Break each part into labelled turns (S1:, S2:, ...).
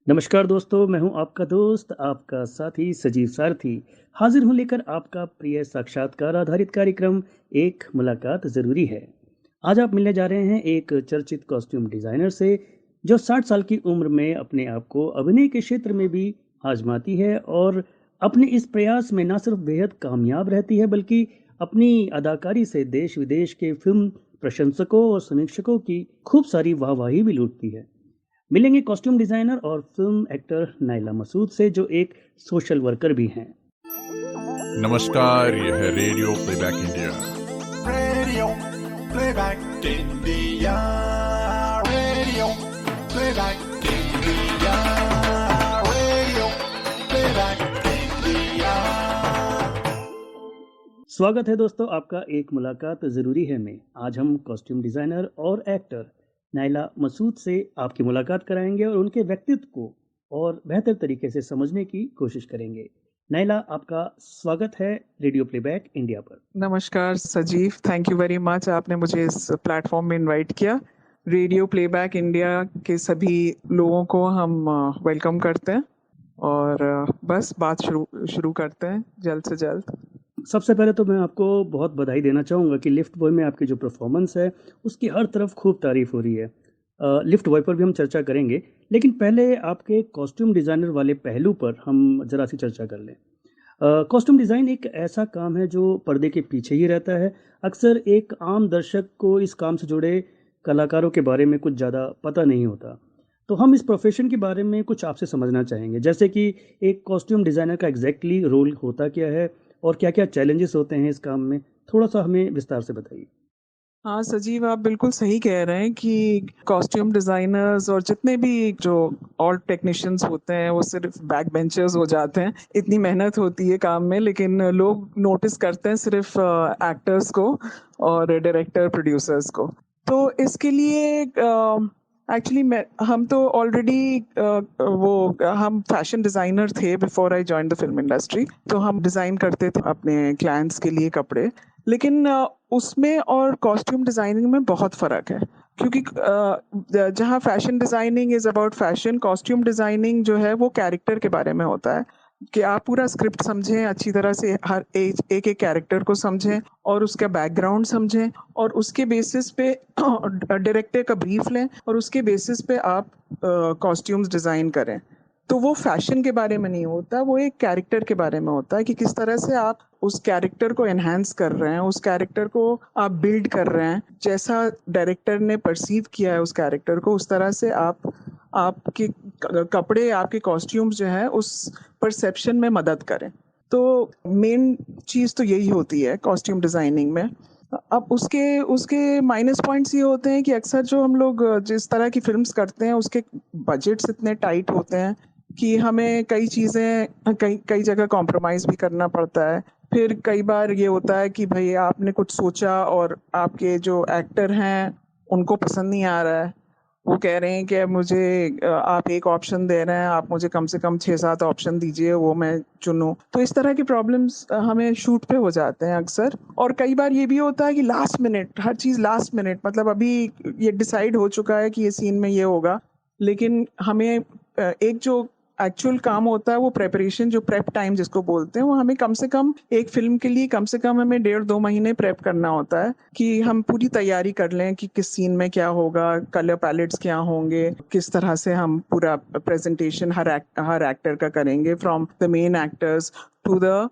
S1: नमस्कार दोस्तों, मैं हूं आपका दोस्त, आपका साथी सजीव सारथी। हाजिर हूं लेकर आपका प्रिय साक्षात्कार आधारित कार्यक्रम एक मुलाकात ज़रूरी है। आज आप मिलने जा रहे हैं एक चर्चित कॉस्ट्यूम डिज़ाइनर से, जो 60 साल की उम्र में अपने आप को अभिनय के क्षेत्र में भी आजमाती है और अपने इस प्रयास में न सिर्फ बेहद कामयाब रहती है, बल्कि अपनी अदाकारी से देश-विदेश के फ़िल्म प्रशंसकों और समीक्षकों की खूब सारी वाहवाही भी लूटती है। मिलेंगे कॉस्ट्यूम डिजाइनर और फिल्म एक्टर नाइला मसूद से, जो एक सोशल वर्कर भी हैं।
S2: नमस्कार, यह है radio playback India.
S3: Radio playback India, radio playback India, radio playback India.
S1: स्वागत है दोस्तों आपका एक मुलाकात ज़रूरी है में। आज हम कॉस्ट्यूम डिज़ाइनर और एक्टर नाइला मसूद से आपकी मुलाकात कराएंगे और उनके व्यक्तित्व को और बेहतर तरीके से समझने की कोशिश करेंगे। नाइला, आपका स्वागत है रेडियो प्लेबैक इंडिया पर।
S4: नमस्कार सजीव, थैंक यू वेरी मच। आपने मुझे इस प्लेटफॉर्म में इनवाइट किया। रेडियो प्लेबैक इंडिया के सभी लोगों को हम वेलकम करते हैं और बस बात शुरू करते हैं जल्द से जल्द।
S1: सबसे पहले तो मैं आपको बहुत बधाई देना चाहूँगा कि लिफ्ट बॉय में आपकी जो परफॉर्मेंस है, उसकी हर तरफ खूब तारीफ़ हो रही है। लिफ्ट बॉय पर भी हम चर्चा करेंगे, लेकिन पहले आपके कॉस्ट्यूम डिज़ाइनर वाले पहलू पर हम ज़रा सी चर्चा कर लें। कॉस्ट्यूम डिज़ाइन एक ऐसा काम है जो पर्दे के पीछे ही रहता है। अक्सर एक आम दर्शक को इस काम से जुड़े कलाकारों के बारे में कुछ ज़्यादा पता नहीं होता। तो हम इस प्रोफ़ेशन के बारे में कुछ आपसे समझना चाहेंगे, जैसे कि एक कॉस्ट्यूम डिज़ाइनर का एग्ज़ैक्टली रोल होता क्या है और क्या-क्या चैलेंजेस होते हैं इस काम में? थोड़ा-सा हमें विस्तार से बताइए।
S4: हाँ सजीव, आप बिल्कुल सही कह रहे हैं कि कॉस्ट्यूम डिज़ाइनर्स और जितने भी जो और टेक्नीशियंस होते हैं वो सिर्फ बैक बेंचर्स हो जाते हैं। इतनी मेहनत होती है काम में, लेकिन लोग नोटिस करते हैं सिर्फ एक्टर्स को और डायरेक्टर प्रोड्यूसर्स को। तो इसके लिए एक्चुअली हम तो ऑलरेडी हम फैशन डिज़ाइनर थे before I join the film industry. तो हम डिज़ाइन करते थे अपने क्लाइंट्स के लिए कपड़े, लेकिन उसमें और कॉस्ट्यूम डिज़ाइनिंग में बहुत फ़र्क है। क्योंकि जहाँ fashion designing is about fashion, costume designing जो है वो कैरेक्टर के बारे में होता है कि आप पूरा स्क्रिप्ट समझें अच्छी तरह से, हर एक कैरेक्टर को समझें और उसका बैकग्राउंड समझें और उसके बेसिस पे डायरेक्टर का ब्रीफ लें और उसके बेसिस पे आप कॉस्ट्यूम्स डिज़ाइन करें। तो वो फैशन के बारे में नहीं होता, वो एक कैरेक्टर के बारे में होता है कि किस तरह से आप उस कैरेक्टर को एनहांस कर रहे हैं, उस कैरेक्टर को आप बिल्ड कर रहे हैं। जैसा डायरेक्टर ने परसीव किया है उस कैरेक्टर को, उस तरह से आपके कपड़े, आपके कॉस्ट्यूम्स जो है उस परसेप्शन में मदद करें। तो मेन चीज़ तो यही होती है कॉस्ट्यूम डिज़ाइनिंग में। अब उसके उसके माइनस पॉइंट्स ये होते हैं कि अक्सर जो हम लोग जिस तरह की फ़िल्म्स करते हैं उसके बजट्स इतने टाइट होते हैं कि हमें कई चीज़ें कई जगह कॉम्प्रोमाइज़ भी करना पड़ता है। फिर कई बार ये होता है कि भई आपने कुछ सोचा और आपके जो एक्टर हैं उनको पसंद नहीं आ रहा है। वो कह रहे हैं कि मुझे आप एक ऑप्शन दे रहे हैं, आप मुझे कम से कम 6-7 ऑप्शन दीजिए, वो मैं चुनूँ। तो इस तरह के प्रॉब्लम्स हमें शूट पे हो जाते हैं अक्सर। और कई बार ये भी होता है कि लास्ट मिनट, हर चीज़ लास्ट मिनट, मतलब अभी ये डिसाइड हो चुका है कि ये सीन में ये होगा, लेकिन हमें एक जो एक्चुअल काम होता है वो प्रिपरेशन, जो प्रेप टाइम जिसको बोलते हैं, वो हमें कम से कम एक फ़िल्म के लिए कम से कम हमें 1.5-2 महीने प्रेप करना होता है कि हम पूरी तैयारी कर लें कि किस सीन में क्या होगा, कलर पैलेट्स क्या होंगे, किस तरह से हम पूरा प्रेज़ेंटेशन हर एक्टर का करेंगे, from the main actors to the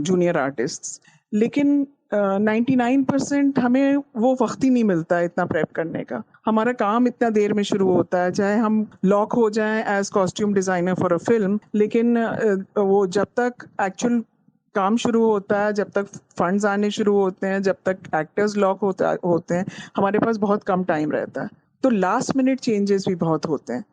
S4: junior artists. लेकिन 99% हमें वो वक़्त ही नहीं मिलता है इतना प्रेप करने का। हमारा काम इतना देर में शुरू होता है, चाहे हम लॉक हो जाएँ as costume designer for a film, लेकिन वो जब तक एक्चुअल काम शुरू होता है, जब तक फंड्स आने शुरू होते हैं, जब तक एक्टर्स लॉक होते हैं, हमारे पास बहुत कम टाइम रहता है। तो लास्ट मिनट चेंजेस भी बहुत होते हैं।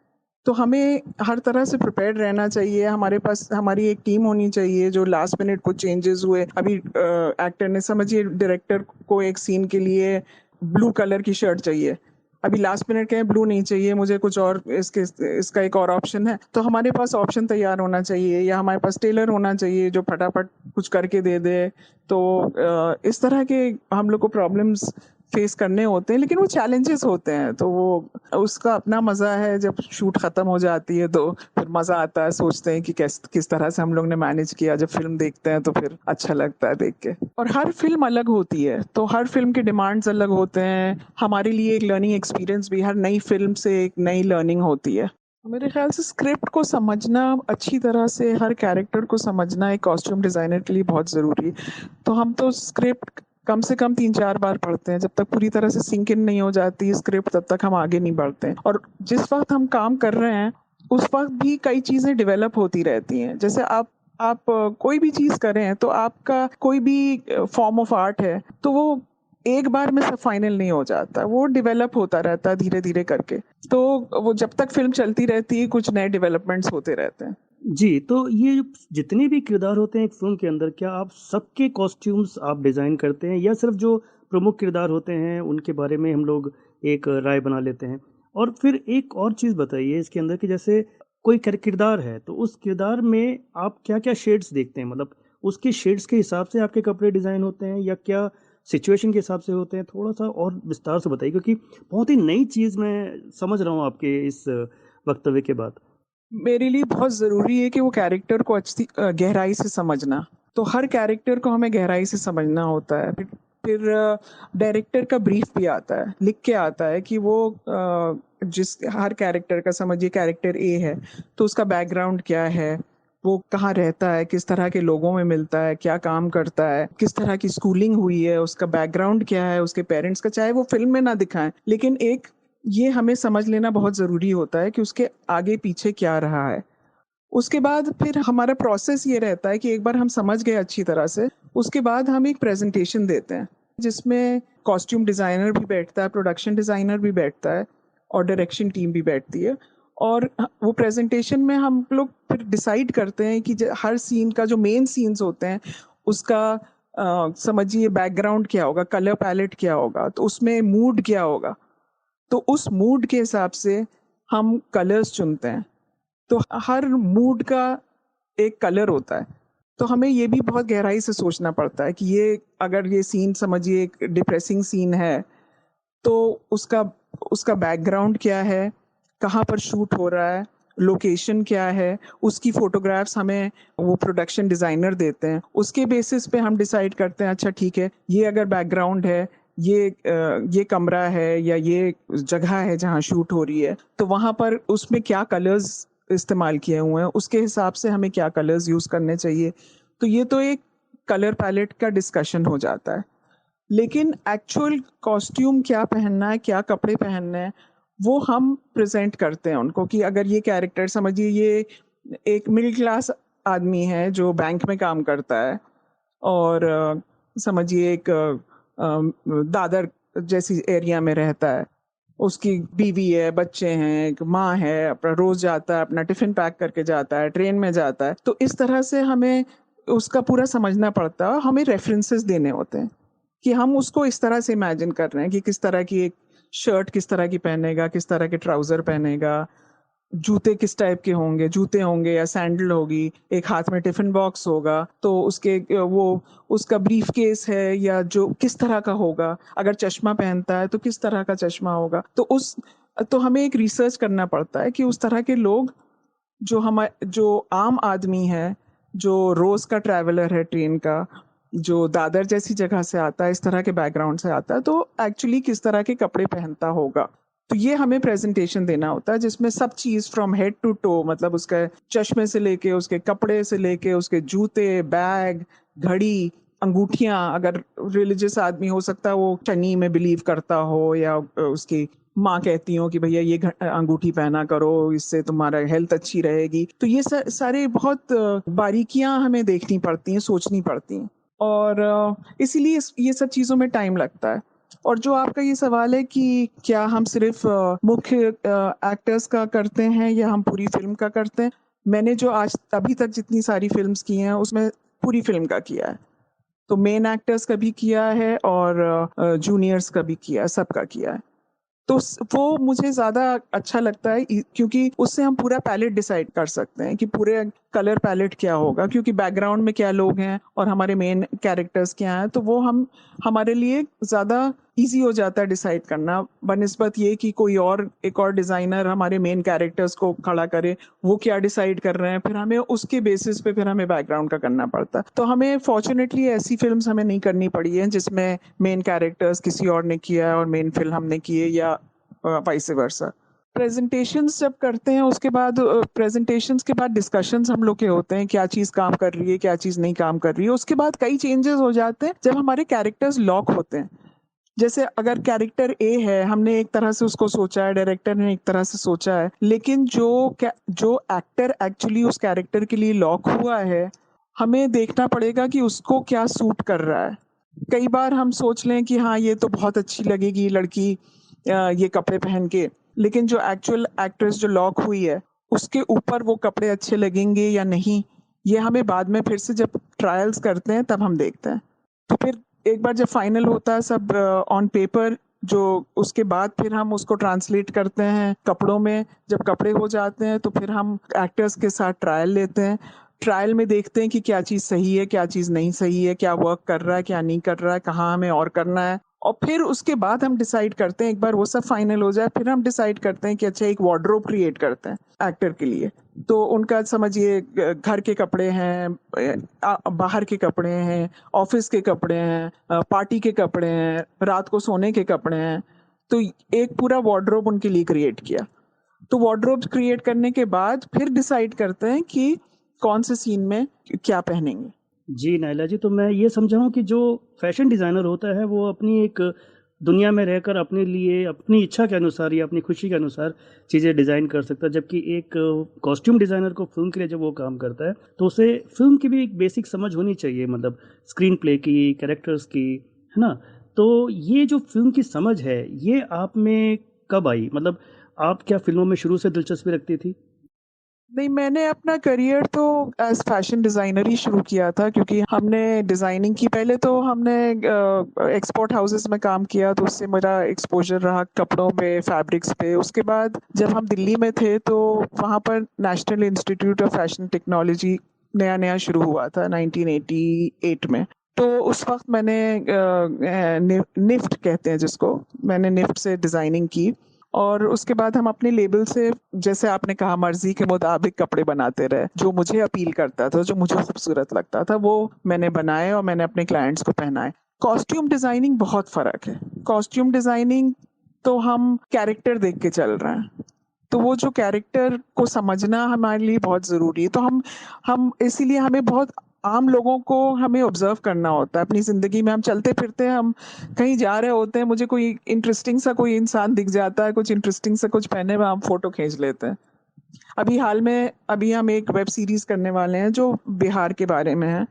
S4: तो हमें हर तरह से प्रिपेयर्ड रहना चाहिए। हमारे पास हमारी एक टीम होनी चाहिए जो लास्ट मिनट कुछ चेंजेस हुए, अभी एक्टर ने, समझिए डायरेक्टर को एक सीन के लिए ब्लू कलर की शर्ट चाहिए, अभी लास्ट मिनट कहें ब्लू नहीं चाहिए मुझे, कुछ और इसका एक और ऑप्शन है, तो हमारे पास ऑप्शन तैयार होना चाहिए या हमारे पास टेलर होना चाहिए जो फटाफट कुछ करके दे दे। तो इस तरह के हम लोग को प्रॉब्लम्स फेस करने होते हैं, लेकिन वो चैलेंजेस होते हैं, तो वो उसका अपना मज़ा है। जब शूट ख़त्म हो जाती है तो फिर मज़ा आता है, सोचते हैं कि किस तरह से हम लोग ने मैनेज किया। जब फिल्म देखते हैं तो फिर अच्छा लगता है देख के। और हर फिल्म अलग होती है, तो हर फिल्म के डिमांड्स अलग होते हैं। हमारे लिए एक लर्निंग एक्सपीरियंस भी, हर नई फिल्म से एक नई लर्निंग होती है। मेरे ख्याल से स्क्रिप्ट को समझना अच्छी तरह से, हर कैरेक्टर को समझना एक कॉस्ट्यूम डिज़ाइनर के लिए बहुत ज़रूरी है। तो हम तो स्क्रिप्ट कम से कम 3-4 बार पढ़ते हैं। जब तक पूरी तरह से सिंक इन नहीं हो जाती स्क्रिप्ट, तब तक हम आगे नहीं बढ़ते हैं। और जिस वक्त हम काम कर रहे हैं उस वक्त भी कई चीज़ें डेवलप होती रहती हैं। जैसे आप कोई भी चीज़ करें तो आपका कोई भी फॉर्म ऑफ आर्ट है तो वो एक बार में सब फाइनल नहीं हो जाता, वो डेवलप होता रहता है धीरे धीरे करके। तो वो जब तक फिल्म चलती रहती है कुछ नए डेवलपमेंट्स होते रहते हैं।
S1: जी, तो ये जो जितने भी किरदार होते हैं एक फ़िल्म के अंदर, क्या आप सबके कॉस्ट्यूम्स आप डिज़ाइन करते हैं या सिर्फ़ जो प्रमुख किरदार होते हैं उनके बारे में हम लोग एक राय बना लेते हैं? और फिर एक और चीज़ बताइए इसके अंदर कि जैसे कोई किरदार है तो उस किरदार में आप क्या-क्या शेड्स देखते हैं? मतलब उसके शेड्स के हिसाब से आपके कपड़े डिज़ाइन होते हैं या क्या सिचुएशन के हिसाब से होते हैं? थोड़ा-सा और विस्तार से बताइए क्योंकि बहुत ही नई चीज़ मैं समझ रहा हूँ आपके इस वक्तव्य के बाद।
S4: मेरे लिए बहुत ज़रूरी है कि वो कैरेक्टर को गहराई से समझना। तो हर कैरेक्टर को हमें गहराई से समझना होता है। फिर डायरेक्टर का ब्रीफ भी आता है, लिख के आता है कि वो जिस हर कैरेक्टर का, समझिए कैरेक्टर ए है तो उसका बैकग्राउंड क्या है, वो कहाँ रहता है, किस तरह के लोगों में मिलता है, क्या काम करता है, किस तरह की स्कूलिंग हुई है, उसका बैकग्राउंड क्या है, उसके पेरेंट्स का, चाहे वो फिल्म में ना दिखाएं, लेकिन एक ये हमें समझ लेना बहुत ज़रूरी होता है कि उसके आगे पीछे क्या रहा है। उसके बाद फिर हमारा प्रोसेस ये रहता है कि एक बार हम समझ गए अच्छी तरह से, उसके बाद हम एक प्रेजेंटेशन देते हैं जिसमें कॉस्ट्यूम डिज़ाइनर भी बैठता है, प्रोडक्शन डिज़ाइनर भी बैठता है और डायरेक्शन टीम भी बैठती है। और वो प्रेजेंटेशन में हम लोग फिर डिसाइड करते हैं कि हर सीन का जो मेन सीन्स होते हैं उसका समझिए बैकग्राउंड क्या होगा, कलर पैलेट क्या होगा, तो उसमें मूड क्या होगा। तो उस मूड के हिसाब से हम कलर्स चुनते हैं। तो हर मूड का एक कलर होता है। तो हमें ये भी बहुत गहराई से सोचना पड़ता है कि ये अगर ये सीन समझिए एक डिप्रेसिंग सीन है तो उसका उसका बैकग्राउंड क्या है, कहाँ पर शूट हो रहा है, लोकेशन क्या है, उसकी फ़ोटोग्राफ्स हमें वो प्रोडक्शन डिज़ाइनर देते हैं। उसके बेसिस पे हम डिसाइड करते हैं अच्छा ठीक है, ये अगर बैकग्राउंड है, ये कमरा है या ये जगह है जहाँ शूट हो रही है, तो वहाँ पर उसमें क्या कलर्स इस्तेमाल किए हुए हैं, उसके हिसाब से हमें क्या कलर्स यूज़ करने चाहिए। तो ये तो एक कलर पैलेट का डिस्कशन हो जाता है। लेकिन एक्चुअल कॉस्ट्यूम क्या पहनना है, क्या कपड़े पहनने हैं, वो हम प्रेजेंट करते हैं उनको कि अगर ये कैरेक्टर समझिए ये एक मिडिल क्लास आदमी है जो बैंक में काम करता है और समझिए एक दादर जैसी एरिया में रहता है, उसकी बीवी है, बच्चे हैं, एक माँ है, अपना रोज जाता है, अपना टिफिन पैक करके जाता है, ट्रेन में जाता है। तो इस तरह से हमें उसका पूरा समझना पड़ता है। हमें रेफरेंसेस देने होते हैं कि हम उसको इस तरह से इमेजिन कर रहे हैं कि किस तरह की एक शर्ट किस तरह की पहनेगा, किस तरह के ट्राउजर पहनेगा, जूते किस टाइप के होंगे, जूते होंगे या सैंडल होगी, एक हाथ में टिफिन बॉक्स होगा, तो उसके वो उसका ब्रीफ केस है या जो किस तरह का होगा, अगर चश्मा पहनता है तो किस तरह का चश्मा होगा। तो हमें एक रिसर्च करना पड़ता है कि उस तरह के लोग जो आम आदमी है, जो रोज का ट्रैवलर है ट्रेन का, जो दादर जैसी जगह से आता है, इस तरह के बैकग्राउंड से आता है, तो एक्चुअली किस तरह के कपड़े पहनता होगा। तो ये हमें प्रेजेंटेशन देना होता है जिसमें सब चीज़ फ्रॉम हेड टू टो, मतलब उसके चश्मे से लेके, उसके कपड़े से लेके, उसके जूते, बैग, घड़ी, अंगूठियां, अगर रिलीजियस आदमी हो सकता है वो शनि में बिलीव करता हो या उसकी माँ कहती हो कि भैया ये अंगूठी पहना करो, इससे तुम्हारा हेल्थ अच्छी रहेगी। तो ये सारे बहुत बारीकियां हमें देखनी पड़ती हैं, सोचनी पड़ती हैं, और इसीलिए ये सब चीज़ों में टाइम लगता है। और जो आपका ये सवाल है कि क्या हम सिर्फ मुख्य एक्टर्स का करते हैं या हम पूरी फिल्म का करते हैं, मैंने जो आज अभी तक जितनी सारी फिल्म्स की हैं उसमें पूरी फिल्म का किया है। तो मेन एक्टर्स का भी किया है और जूनियर्स का भी किया है, सबका किया है। तो वो मुझे ज़्यादा अच्छा लगता है क्योंकि उससे हम पूरा पैलेट डिसाइड कर सकते हैं कि पूरे कलर पैलेट क्या होगा, क्योंकि बैकग्राउंड में क्या लोग हैं और हमारे मेन कैरेक्टर्स क्या हैं, तो वो हमारे लिए ज़्यादा ईजी हो जाता है डिसाइड करना, बनिस्बत ये कि कोई और एक और डिज़ाइनर हमारे मेन कैरेक्टर्स को खड़ा करे, वो क्या डिसाइड कर रहे हैं, फिर हमें उसके बेसिस पे फिर हमें बैकग्राउंड का करना पड़ता है। तो हमें फॉर्चुनेटली ऐसी फिल्म्स हमें नहीं करनी पड़ी है जिसमें मेन कैरेक्टर्स किसी और ने किया है और मेन फिल्म हमने की है, या वाइस वर्सा। प्रेजेंटेशंस जब करते हैं उसके बाद प्रेजेंटेशंस के बाद डिस्कशंस हम लोग के होते हैं, क्या चीज़ काम कर रही है, क्या चीज़ नहीं काम कर रही है। उसके बाद कई चेंजेस हो जाते हैं जब हमारे कैरेक्टर्स लॉक होते हैं। जैसे अगर कैरेक्टर ए है, हमने एक तरह से उसको सोचा है, डायरेक्टर ने एक तरह से सोचा है, लेकिन जो एक्टर एक्चुअली उस कैरेक्टर के लिए लॉक हुआ है, हमें देखना पड़ेगा कि उसको क्या सूट कर रहा है। कई बार हम सोच लें कि हाँ ये तो बहुत अच्छी लगेगी लड़की ये कपड़े पहन के, लेकिन जो एक्चुअल एक्ट्रेस जो लॉक हुई है उसके ऊपर वो कपड़े अच्छे लगेंगे या नहीं, ये हमें बाद में फिर से जब ट्रायल्स करते हैं तब हम देखते हैं। तो फिर एक बार जब फाइनल होता है सब ऑन पेपर, जो उसके बाद फिर हम उसको ट्रांसलेट करते हैं कपड़ों में। जब कपड़े हो जाते हैं तो फिर हम एक्टर्स के साथ ट्रायल लेते हैं। ट्रायल में देखते हैं कि क्या चीज़ सही है, क्या चीज़ नहीं सही है, क्या वर्क कर रहा है, क्या नहीं कर रहा है, कहाँ हमें और करना है। और फिर उसके बाद हम डिसाइड करते हैं, एक बार वो सब फाइनल हो जाए फिर हम डिसाइड करते हैं कि अच्छा एक वार्डरोब क्रिएट करते हैं एक्टर के लिए। तो उनका समझिए घर के कपड़े हैं, बाहर के कपड़े हैं, ऑफिस के कपड़े हैं, पार्टी के कपड़े हैं, रात को सोने के कपड़े हैं। तो एक पूरा वार्डरोब उनके लिए क्रिएट किया। तो वार्डरोब क्रिएट करने के बाद फिर डिसाइड करते हैं कि कौन से सीन में क्या पहनेंगे।
S1: जी नायला जी, तो मैं ये समझा हूँ कि जो फैशन डिज़ाइनर होता है वो अपनी एक दुनिया में रहकर अपने लिए अपनी इच्छा के अनुसार या अपनी खुशी के अनुसार चीज़ें डिज़ाइन कर सकता है, जबकि एक कॉस्ट्यूम डिज़ाइनर को फिल्म के लिए जब वो काम करता है तो उसे फिल्म की भी एक बेसिक समझ होनी चाहिए, मतलब स्क्रीन प्ले की, कैरेक्टर्स की, है ना? तो ये जो फिल्म की समझ है ये आप में कब आई? मतलब आप क्या फिल्मों में शुरू से दिलचस्पी रखती थी?
S4: नहीं, मैंने अपना करियर तो एज़ फैशन डिज़ाइनर ही शुरू किया था, क्योंकि हमने डिज़ाइनिंग की। पहले तो हमने एक्सपोर्ट हाउसेस में काम किया, तो उससे मेरा एक्सपोज़र रहा कपड़ों पे, फैब्रिक्स पे। उसके बाद जब हम दिल्ली में थे तो वहाँ पर national institute of fashion technology नया-नया शुरू हुआ था 1988 में। तो उस वक़्त मैंने निफ्ट कहते हैं जिसको, मैंने निफ्ट से डिज़ाइनिंग की। और उसके बाद हम अपने लेबल से, जैसे आपने कहा, मर्जी के मुताबिक कपड़े बनाते रहे। जो मुझे अपील करता था, जो मुझे खूबसूरत लगता था, वो मैंने बनाए और मैंने अपने क्लाइंट्स को पहनाए। कॉस्ट्यूम डिजाइनिंग बहुत फर्क है। कॉस्ट्यूम डिजाइनिंग तो हम कैरेक्टर देख के चल रहे हैं, तो वो जो कैरेक्टर को समझना हमारे लिए बहुत ज़रूरी है। तो हम इसीलिए हमें बहुत आम लोगों को हमें ऑब्जर्व करना होता है अपनी ज़िंदगी में। हम चलते फिरते हैं, हम कहीं जा रहे होते हैं, मुझे कोई इंटरेस्टिंग सा कोई इंसान दिख जाता है, कुछ इंटरेस्टिंग सा कुछ पहने हुए, हम फोटो खींच लेते हैं। अभी हम एक वेब सीरीज करने वाले हैं जो बिहार के बारे में है।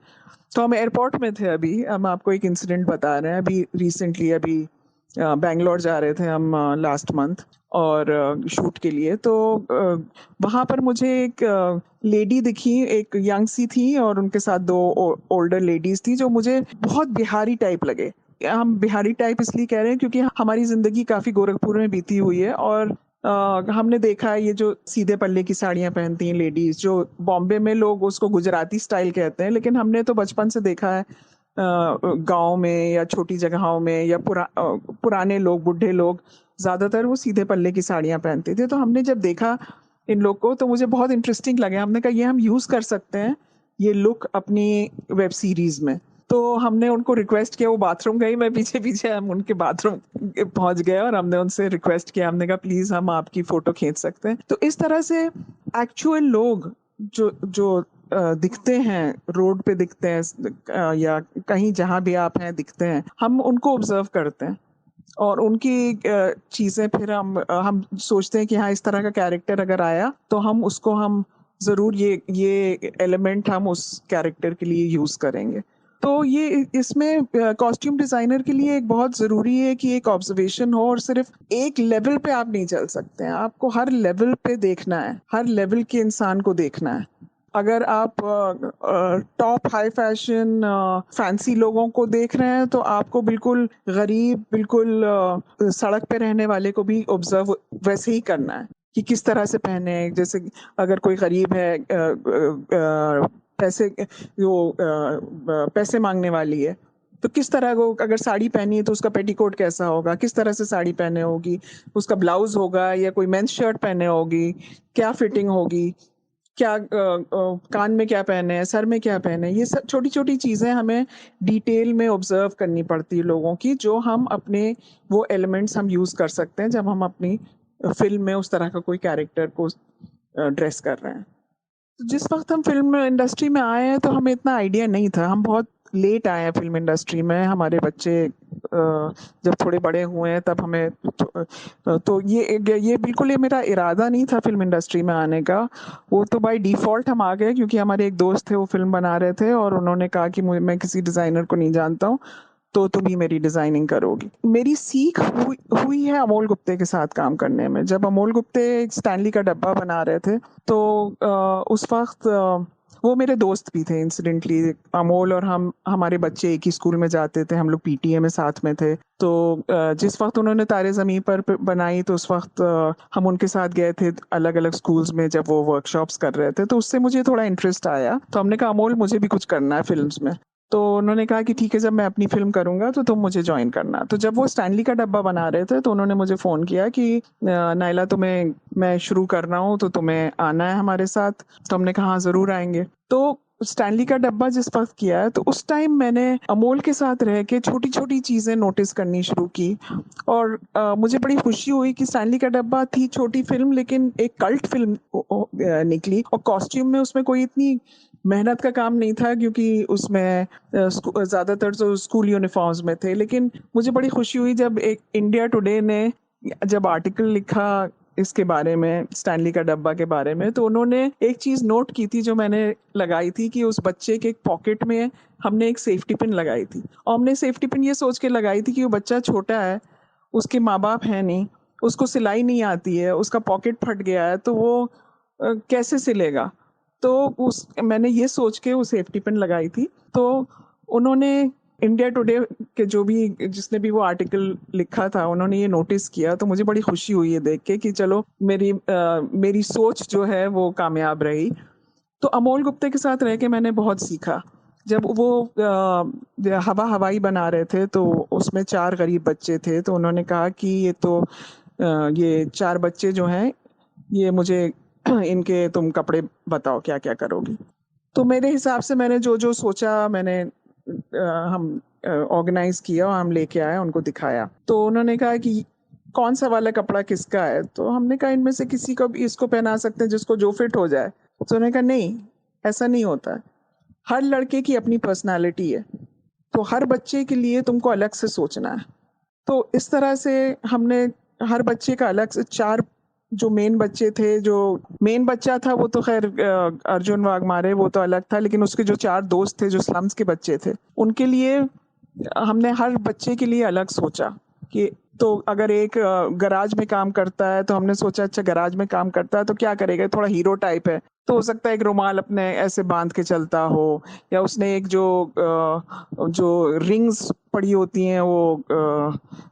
S4: तो हम एयरपोर्ट में थे, अभी हम आपको एक इंसिडेंट बता रहे हैं। अभी रिसेंटली बैंगलोर जा रहे थे हम लास्ट मंथ, और शूट के लिए। तो वहाँ पर मुझे एक लेडी दिखी, एक यंग सी थी, और उनके साथ दो ओल्डर लेडीज थी जो मुझे बहुत बिहारी टाइप लगे। हम बिहारी टाइप इसलिए कह रहे हैं क्योंकि हमारी ज़िंदगी काफ़ी गोरखपुर में बीती हुई है, और हमने देखा है ये जो सीधे पल्ले की साड़ियाँ पहनती हैं लेडीज, जो बॉम्बे में लोग उसको गुजराती स्टाइल कहते हैं, लेकिन हमने तो बचपन से देखा है गांव में या छोटी जगहों में, या पुराने लोग, बूढ़े लोग ज़्यादातर वो सीधे पल्ले की साड़ियाँ पहनते थे। तो हमने जब देखा इन लोग को तो मुझे बहुत इंटरेस्टिंग लगे। हमने कहा ये हम यूज़ कर सकते हैं ये लुक अपनी वेब सीरीज़ में। तो हमने उनको रिक्वेस्ट किया, वो बाथरूम गई, मैं पीछे पीछे हम उनके बाथरूम पहुंच गए, और हमने उनसे रिक्वेस्ट किया, हमने कहा प्लीज़ हम आपकी फ़ोटो खींच सकते हैं। तो इस तरह से एक्चुअल लोग जो जो दिखते हैं, रोड पे दिखते हैं, या कहीं जहाँ भी आप हैं दिखते हैं, हम उनको ऑब्जर्व करते हैं, और उनकी चीज़ें फिर हम सोचते हैं कि हाँ इस तरह का कैरेक्टर अगर आया तो हम ज़रूर ये एलिमेंट हम उस कैरेक्टर के लिए यूज़ करेंगे। तो ये इसमें कॉस्ट्यूम डिज़ाइनर के लिए एक बहुत ज़रूरी है कि एक ऑब्जर्वेशन हो, और सिर्फ एक लेवल पे आप नहीं चल सकते हैं, आपको हर लेवल पे देखना है, हर लेवल के इंसान को देखना है। अगर आप टॉप हाई फैशन फैंसी लोगों को देख रहे हैं तो आपको बिल्कुल गरीब, बिल्कुल सड़क पे रहने वाले को भी ऑब्जर्व वैसे ही करना है कि किस तरह से पहने हैं। जैसे अगर कोई गरीब है, पैसे मांगने वाली है, तो किस तरह को, अगर साड़ी पहनी है तो उसका पेटीकोट कैसा होगा, किस तरह से साड़ी पहने होगी, उसका ब्लाउज होगा या कोई मेंस शर्ट पहने होगी, क्या फिटिंग होगी, क्या कान में क्या पहने हैं, सर में क्या पहने हैं, ये सब छोटी छोटी चीज़ें हमें डिटेल में ऑब्जर्व करनी पड़ती है लोगों की, जो हम अपने वो एलिमेंट्स हम यूज़ कर सकते हैं जब हम अपनी फिल्म में उस तरह का कोई कैरेक्टर को ड्रेस कर रहे हैं। तो जिस वक्त हम फिल्म इंडस्ट्री में आए हैं तो हमें इतना आइडिया नहीं था, हम बहुत लेट आए हैं फिल्म इंडस्ट्री में। हमारे बच्चे जब थोड़े बड़े हुए हैं तब हमें तो ये बिल्कुल ये मेरा इरादा नहीं था फिल्म इंडस्ट्री में आने का। वो तो बाय डिफ़ॉल्ट हम आ गए, क्योंकि हमारे एक दोस्त थे वो फिल्म बना रहे थे और उन्होंने कहा कि मैं किसी डिज़ाइनर को नहीं जानता हूँ, तो तुम ही मेरी डिज़ाइनिंग करोगी। मेरी सीख हुई है अमोल गुप्ते के साथ काम करने में। जब अमोल गुप्ते स्टैनली का डब्बा बना रहे थे तो उस वक्त वो मेरे दोस्त भी थे इंसिडेंटली। अमोल और हम, हमारे बच्चे एक ही स्कूल में जाते थे, हम लोग पीटीए में साथ में थे। तो जिस वक्त उन्होंने तारे ज़मीं पर बनाई तो उस वक्त हम उनके साथ गए थे अलग अलग स्कूल्स में जब वो वर्कशॉप्स कर रहे थे, तो उससे मुझे थोड़ा इंटरेस्ट आया। तो हमने कहा अमोल मुझे भी कुछ करना है फिल्म्स में। तो उन्होंने कहा कि ठीक है, जब मैं अपनी फिल्म करूंगा तो तुम मुझे ज्वाइन करना। तो जब वो स्टैनली का डब्बा बना रहे थे तो उन्होंने मुझे फ़ोन किया कि नाइला तुम्हें, मैं शुरू कर रहा हूँ तो तुम्हें आना है हमारे साथ। तो हमने कहा हाँ ज़रूर आएंगे। तो स्टैनली का डब्बा जिस वक्त किया है तो उस टाइम मैंने अमोल के साथ रह के छोटी छोटी चीज़ें नोटिस करनी शुरू की और मुझे बड़ी खुशी हुई कि स्टैनली का डब्बा थी छोटी फिल्म लेकिन एक कल्ट फिल्म निकली। और कॉस्ट्यूम में उसमें कोई इतनी मेहनत का काम नहीं था क्योंकि उसमें ज़्यादातर तो स्कूल यूनिफॉर्म्स में थे। लेकिन मुझे बड़ी खुशी हुई जब एक इंडिया टुडे ने जब आर्टिकल लिखा इसके बारे में, स्टैनली का डब्बा के बारे में, तो उन्होंने एक चीज़ नोट की थी जो मैंने लगाई थी कि उस बच्चे के पॉकेट में हमने एक सेफ्टी पिन लगाई थी। और हमने सेफ्टी पिन ये सोच के लगाई थी कि वो बच्चा छोटा है, उसके माँ बाप हैं नहीं, उसको सिलाई नहीं आती है, उसका पॉकेट फट गया है तो वो कैसे सिलेगा। तो मैंने ये सोच के वो सेफ्टी पिन लगाई थी। तो उन्होंने इंडिया टुडे के जिसने भी वो आर्टिकल लिखा था उन्होंने ये नोटिस किया। तो मुझे बड़ी खुशी हुई है देख के कि चलो मेरी सोच जो है वो कामयाब रही। तो अमोल गुप्ते के साथ रह के मैंने बहुत सीखा। जब वो हवाई बना रहे थे तो उसमें 4 गरीब बच्चे थे। तो उन्होंने कहा कि ये 4 बच्चे जो हैं ये मुझे इनके तुम कपड़े बताओ क्या क्या करोगी। तो मेरे हिसाब से मैंने जो जो सोचा मैंने हम ऑर्गेनाइज किया और हम लेके आए, उनको दिखाया। तो उन्होंने कहा कि कौन सा वाला कपड़ा किसका है। तो हमने कहा इनमें से किसी को भी इसको पहना सकते हैं जिसको जो फिट हो जाए। तो उन्होंने कहा नहीं, ऐसा नहीं होता है, हर लड़के की अपनी पर्सनालिटी है, तो हर बच्चे के लिए तुमको अलग से सोचना है। तो इस तरह से हमने हर बच्चे का अलग से 4 जो मेन बच्चे थे, जो मेन बच्चा था वो तो खैर अर्जुन वाघमारे वो तो अलग था, लेकिन उसके जो 4 दोस्त थे जो स्लम्स के बच्चे थे उनके लिए हमने हर बच्चे के लिए अलग सोचा कि तो अगर एक गराज में काम करता है तो हमने सोचा अच्छा गराज में काम करता है तो क्या करेगा, थोड़ा हीरो टाइप है तो हो सकता है एक रुमाल अपने ऐसे बांध के चलता हो, या उसने एक जो रिंग्स पड़ी होती हैं वो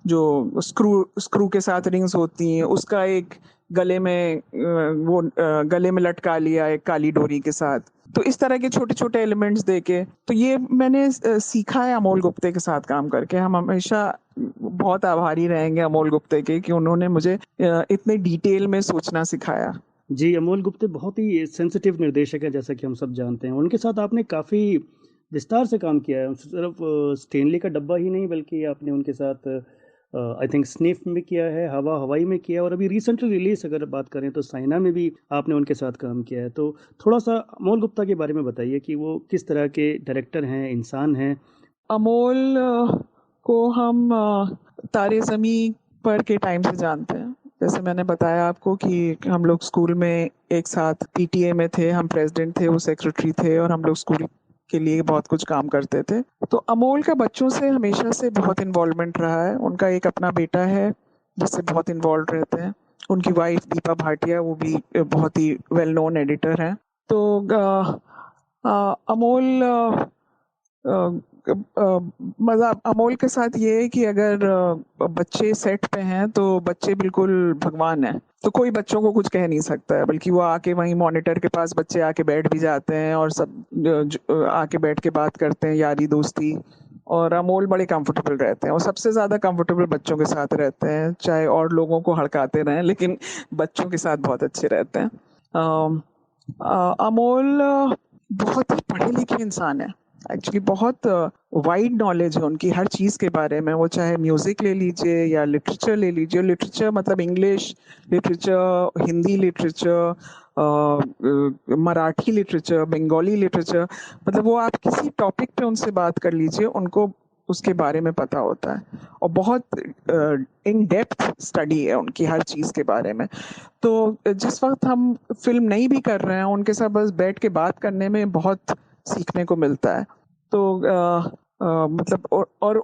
S4: जो स्क्रू के साथ रिंग्स होती हैं उसका एक गले में गले में लटका लिया एक काली डोरी के साथ। तो इस तरह के छोटे छोटे एलिमेंट्स देके तो ये मैंने सीखा है अमोल गुप्ते के साथ काम करके। हम हमेशा बहुत आभारी रहेंगे अमोल गुप्ते के कि उन्होंने मुझे इतने डिटेल में सोचना सिखाया।
S1: जी, अमोल गुप्ते बहुत ही सेंसिटिव निर्देशक हैं जैसा कि हम सब जानते हैं। उनके साथ आपने काफ़ी विस्तार से काम किया है। सिर्फ स्टैनली का डब्बा ही नहीं बल्कि आपने उनके साथ आई थिंक स्निफ में किया है, हवाई में किया, और अभी रिसेंटली रिलीज अगर बात करें तो साइना में भी आपने उनके साथ काम किया है। तो थोड़ा सा अमोल गुप्ता के बारे में बताइए कि वो किस तरह के डायरेक्टर हैं, इंसान हैं।
S4: अमोल को हम तारे ज़मीं पर के टाइम से जानते हैं। जैसे मैंने बताया आपको कि हम लोग स्कूल में एक साथ पीटीए में थे, हम प्रेसिडेंट थे, वो सेक्रेटरी थे और हम लोग स्कूल के लिए बहुत कुछ काम करते थे। तो अमोल का बच्चों से हमेशा से बहुत इन्वॉल्वमेंट रहा है। उनका एक अपना बेटा है जिससे बहुत इन्वॉल्व रहते हैं। उनकी वाइफ दीपा भाटिया वो भी बहुत ही वेल नोन एडिटर हैं। तो अमोल मज़ा अमोल के साथ ये है कि अगर बच्चे सेट पे हैं तो बच्चे बिल्कुल भगवान हैं, तो कोई बच्चों को कुछ कह नहीं सकता है, बल्कि वो आके वहीं मॉनिटर के पास बच्चे आके बैठ भी जाते हैं और सब आके बैठ के बात करते हैं, यारी दोस्ती और अमोल बड़े कंफर्टेबल रहते हैं और सबसे ज़्यादा कंफर्टेबल बच्चों के साथ रहते हैं, चाहे और लोगों को हड़काते रहें लेकिन बच्चों के साथ बहुत अच्छे रहते हैं। अमोल बहुत ही पढ़े लिखे इंसान है, एक्चुअली बहुत वाइड नॉलेज है उनकी हर चीज़ के बारे में, वो चाहे म्यूज़िक ले लीजिए या लिटरेचर ले लीजिए। लिटरेचर मतलब English literature, Hindi literature, Marathi literature, Bengali literature, मतलब वो आप किसी टॉपिक पे उनसे बात कर लीजिए, उनको उसके बारे में पता होता है और बहुत इन डेप्थ स्टडी है उनकी हर चीज़ के बारे में। तो जिस वक्त हम फिल्म नहीं भी कर रहे हैं उनके साथ बस बैठ के बात करने में बहुत सीखने को मिलता है। तो मतलब और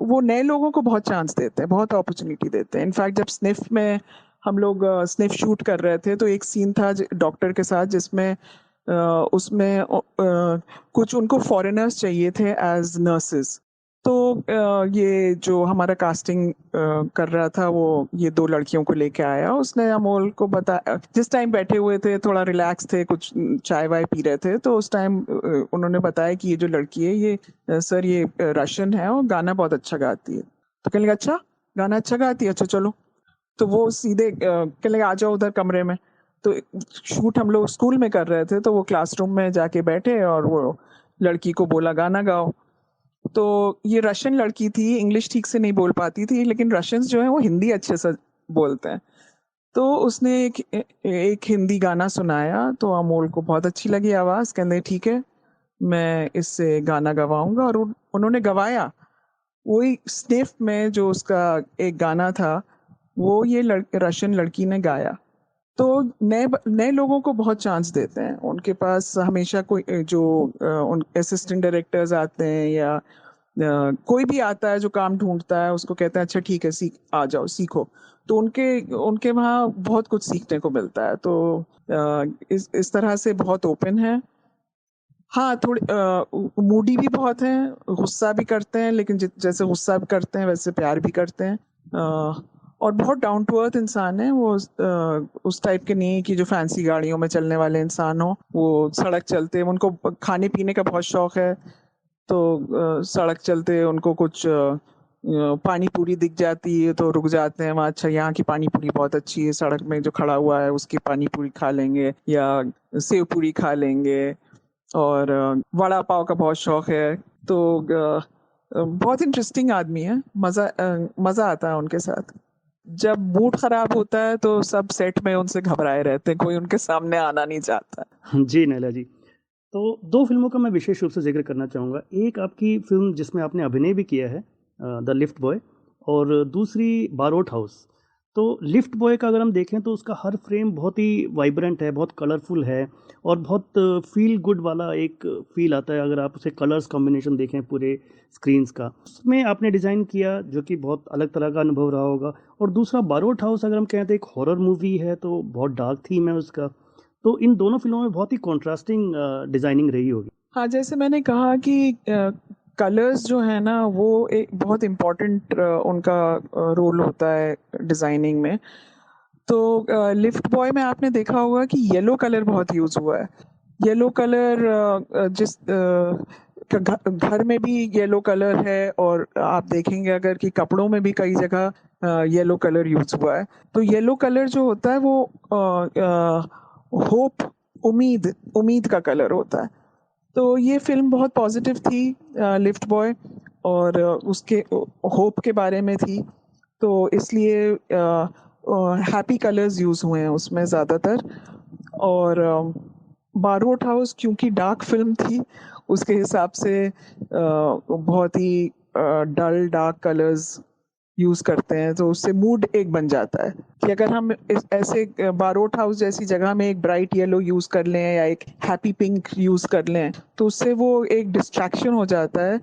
S4: वो नए लोगों को बहुत चांस देते हैं, बहुत अपॉर्चुनिटी देते हैं। इनफैक्ट जब स्निफ में हम लोग स्निफ शूट कर रहे थे तो एक सीन था डॉक्टर के साथ जिसमें उसमें कुछ उनको फॉरेनर्स चाहिए थे एज नर्सेस। तो ये जो हमारा कास्टिंग कर रहा था वो ये 2 लड़कियों को लेके आया, उसने अमोल को बताया, जिस टाइम बैठे हुए थे थोड़ा रिलैक्स थे, कुछ चाय वाय पी रहे थे, तो उस टाइम उन्होंने बताया कि ये जो लड़की है ये सर ये रशियन है और गाना बहुत अच्छा गाती है। तो कहने लगा अच्छा गाना अच्छा गाती है, अच्छा चलो। तो वो सीधे कहने लगा आ जाओ उधर कमरे में। तो शूट हम लोग स्कूल में कर रहे थे तो वो क्लासरूम में जाके बैठे और वो लड़की को बोला गाना गाओ। तो ये रशियन लड़की थी, इंग्लिश ठीक से नहीं बोल पाती थी, लेकिन रशियंस जो है वो हिंदी अच्छे से बोलते हैं। तो उसने एक हिंदी गाना सुनाया तो अमोल को बहुत अच्छी लगी आवाज़, कहने ठीक है मैं इससे गाना गवाऊंगा, और उन्होंने गवाया। वही स्निफ में जो उसका एक गाना था वो ये रशियन लड़की ने गाया। तो नए नए लोगों को बहुत चांस देते हैं, उनके पास हमेशा कोई जो उन असिस्टेंट डायरेक्टर्स आते हैं या कोई भी आता है जो काम ढूंढता है उसको कहते हैं अच्छा ठीक है सीख आ जाओ सीखो। तो उनके उनके वहाँ बहुत कुछ सीखने को मिलता है। तो इस तरह से बहुत ओपन है। हाँ थोड़ी मूडी भी बहुत हैं, गुस्सा भी करते हैं, लेकिन जैसे गुस्सा भी करते हैं वैसे प्यार भी करते हैं। और बहुत डाउन टू अर्थ इंसान है वो, उस टाइप के नहीं कि जो फैंसी गाड़ियों में चलने वाले इंसान हो। वो सड़क चलते उनको खाने पीने का बहुत शौक है, तो सड़क चलते उनको कुछ पानी पूरी दिख जाती है तो रुक जाते हैं वहाँ, अच्छा यहाँ की पानी पूरी बहुत अच्छी है, सड़क में जो खड़ा हुआ है उसकी पानी पूरी खा लेंगे या सेव पूरी खा लेंगे। और वड़ा पाव का बहुत शौक है। तो बहुत इंटरेस्टिंग आदमी है, मज़ा आता है उनके साथ। जब मूड खराब होता है तो सब सेट में उनसे घबराए रहते हैं, कोई उनके सामने आना नहीं चाहता।
S1: जी नैला जी, तो 2 फ़िल्मों का मैं विशेष रूप से ज़िक्र करना चाहूँगा। एक आपकी फ़िल्म जिसमें आपने अभिनय भी किया है द लिफ्ट बॉय, और दूसरी बारोट हाउस। तो लिफ्ट बॉय का अगर हम देखें तो उसका हर फ्रेम बहुत ही वाइब्रेंट है, बहुत कलरफुल है और बहुत फ़ील गुड वाला एक फ़ील आता है अगर आप उसे कलर्स कॉम्बिनेशन देखें पूरे स्क्रीन्स का। उसमें आपने डिज़ाइन किया जो कि बहुत अलग तरह का अनुभव रहा होगा। और दूसरा बारोट हाउस अगर हम कहें तो एक हॉरर मूवी है, तो बहुत डार्क थीम है उसका। तो इन दोनों फ़िल्मों में बहुत ही कॉन्ट्रास्टिंग डिज़ाइनिंग रही होगी।
S4: हाँ जैसे मैंने कहा कि कलर्स जो है ना वो एक बहुत इम्पोर्टेंट उनका रोल होता है डिज़ाइनिंग में। तो लिफ्ट बॉय में आपने देखा होगा कि येलो कलर बहुत यूज़ हुआ है। येलो कलर जिस घर में भी येलो कलर है, और आप देखेंगे अगर कि कपड़ों में भी कई जगह येलो कलर यूज़ हुआ है। तो येलो कलर जो होता है वो होप, उम्मीद का कलर होता है। तो ये फिल्म बहुत पॉजिटिव थी लिफ्ट बॉय, और उसके होप के बारे में थी, तो इसलिए हैप्पी कलर्स यूज़ हुए हैं उसमें ज़्यादातर। और बारोट हाउस क्योंकि डार्क फिल्म थी उसके हिसाब से बहुत ही डल डार्क कलर्स यूज़ करते हैं, तो उससे मूड एक बन जाता है कि अगर हम ऐसे बारोट हाउस जैसी जगह में एक ब्राइट येलो यूज़ कर लें या एक हैप्पी पिंक यूज़ कर लें तो उससे वो एक डिस्ट्रैक्शन हो जाता है।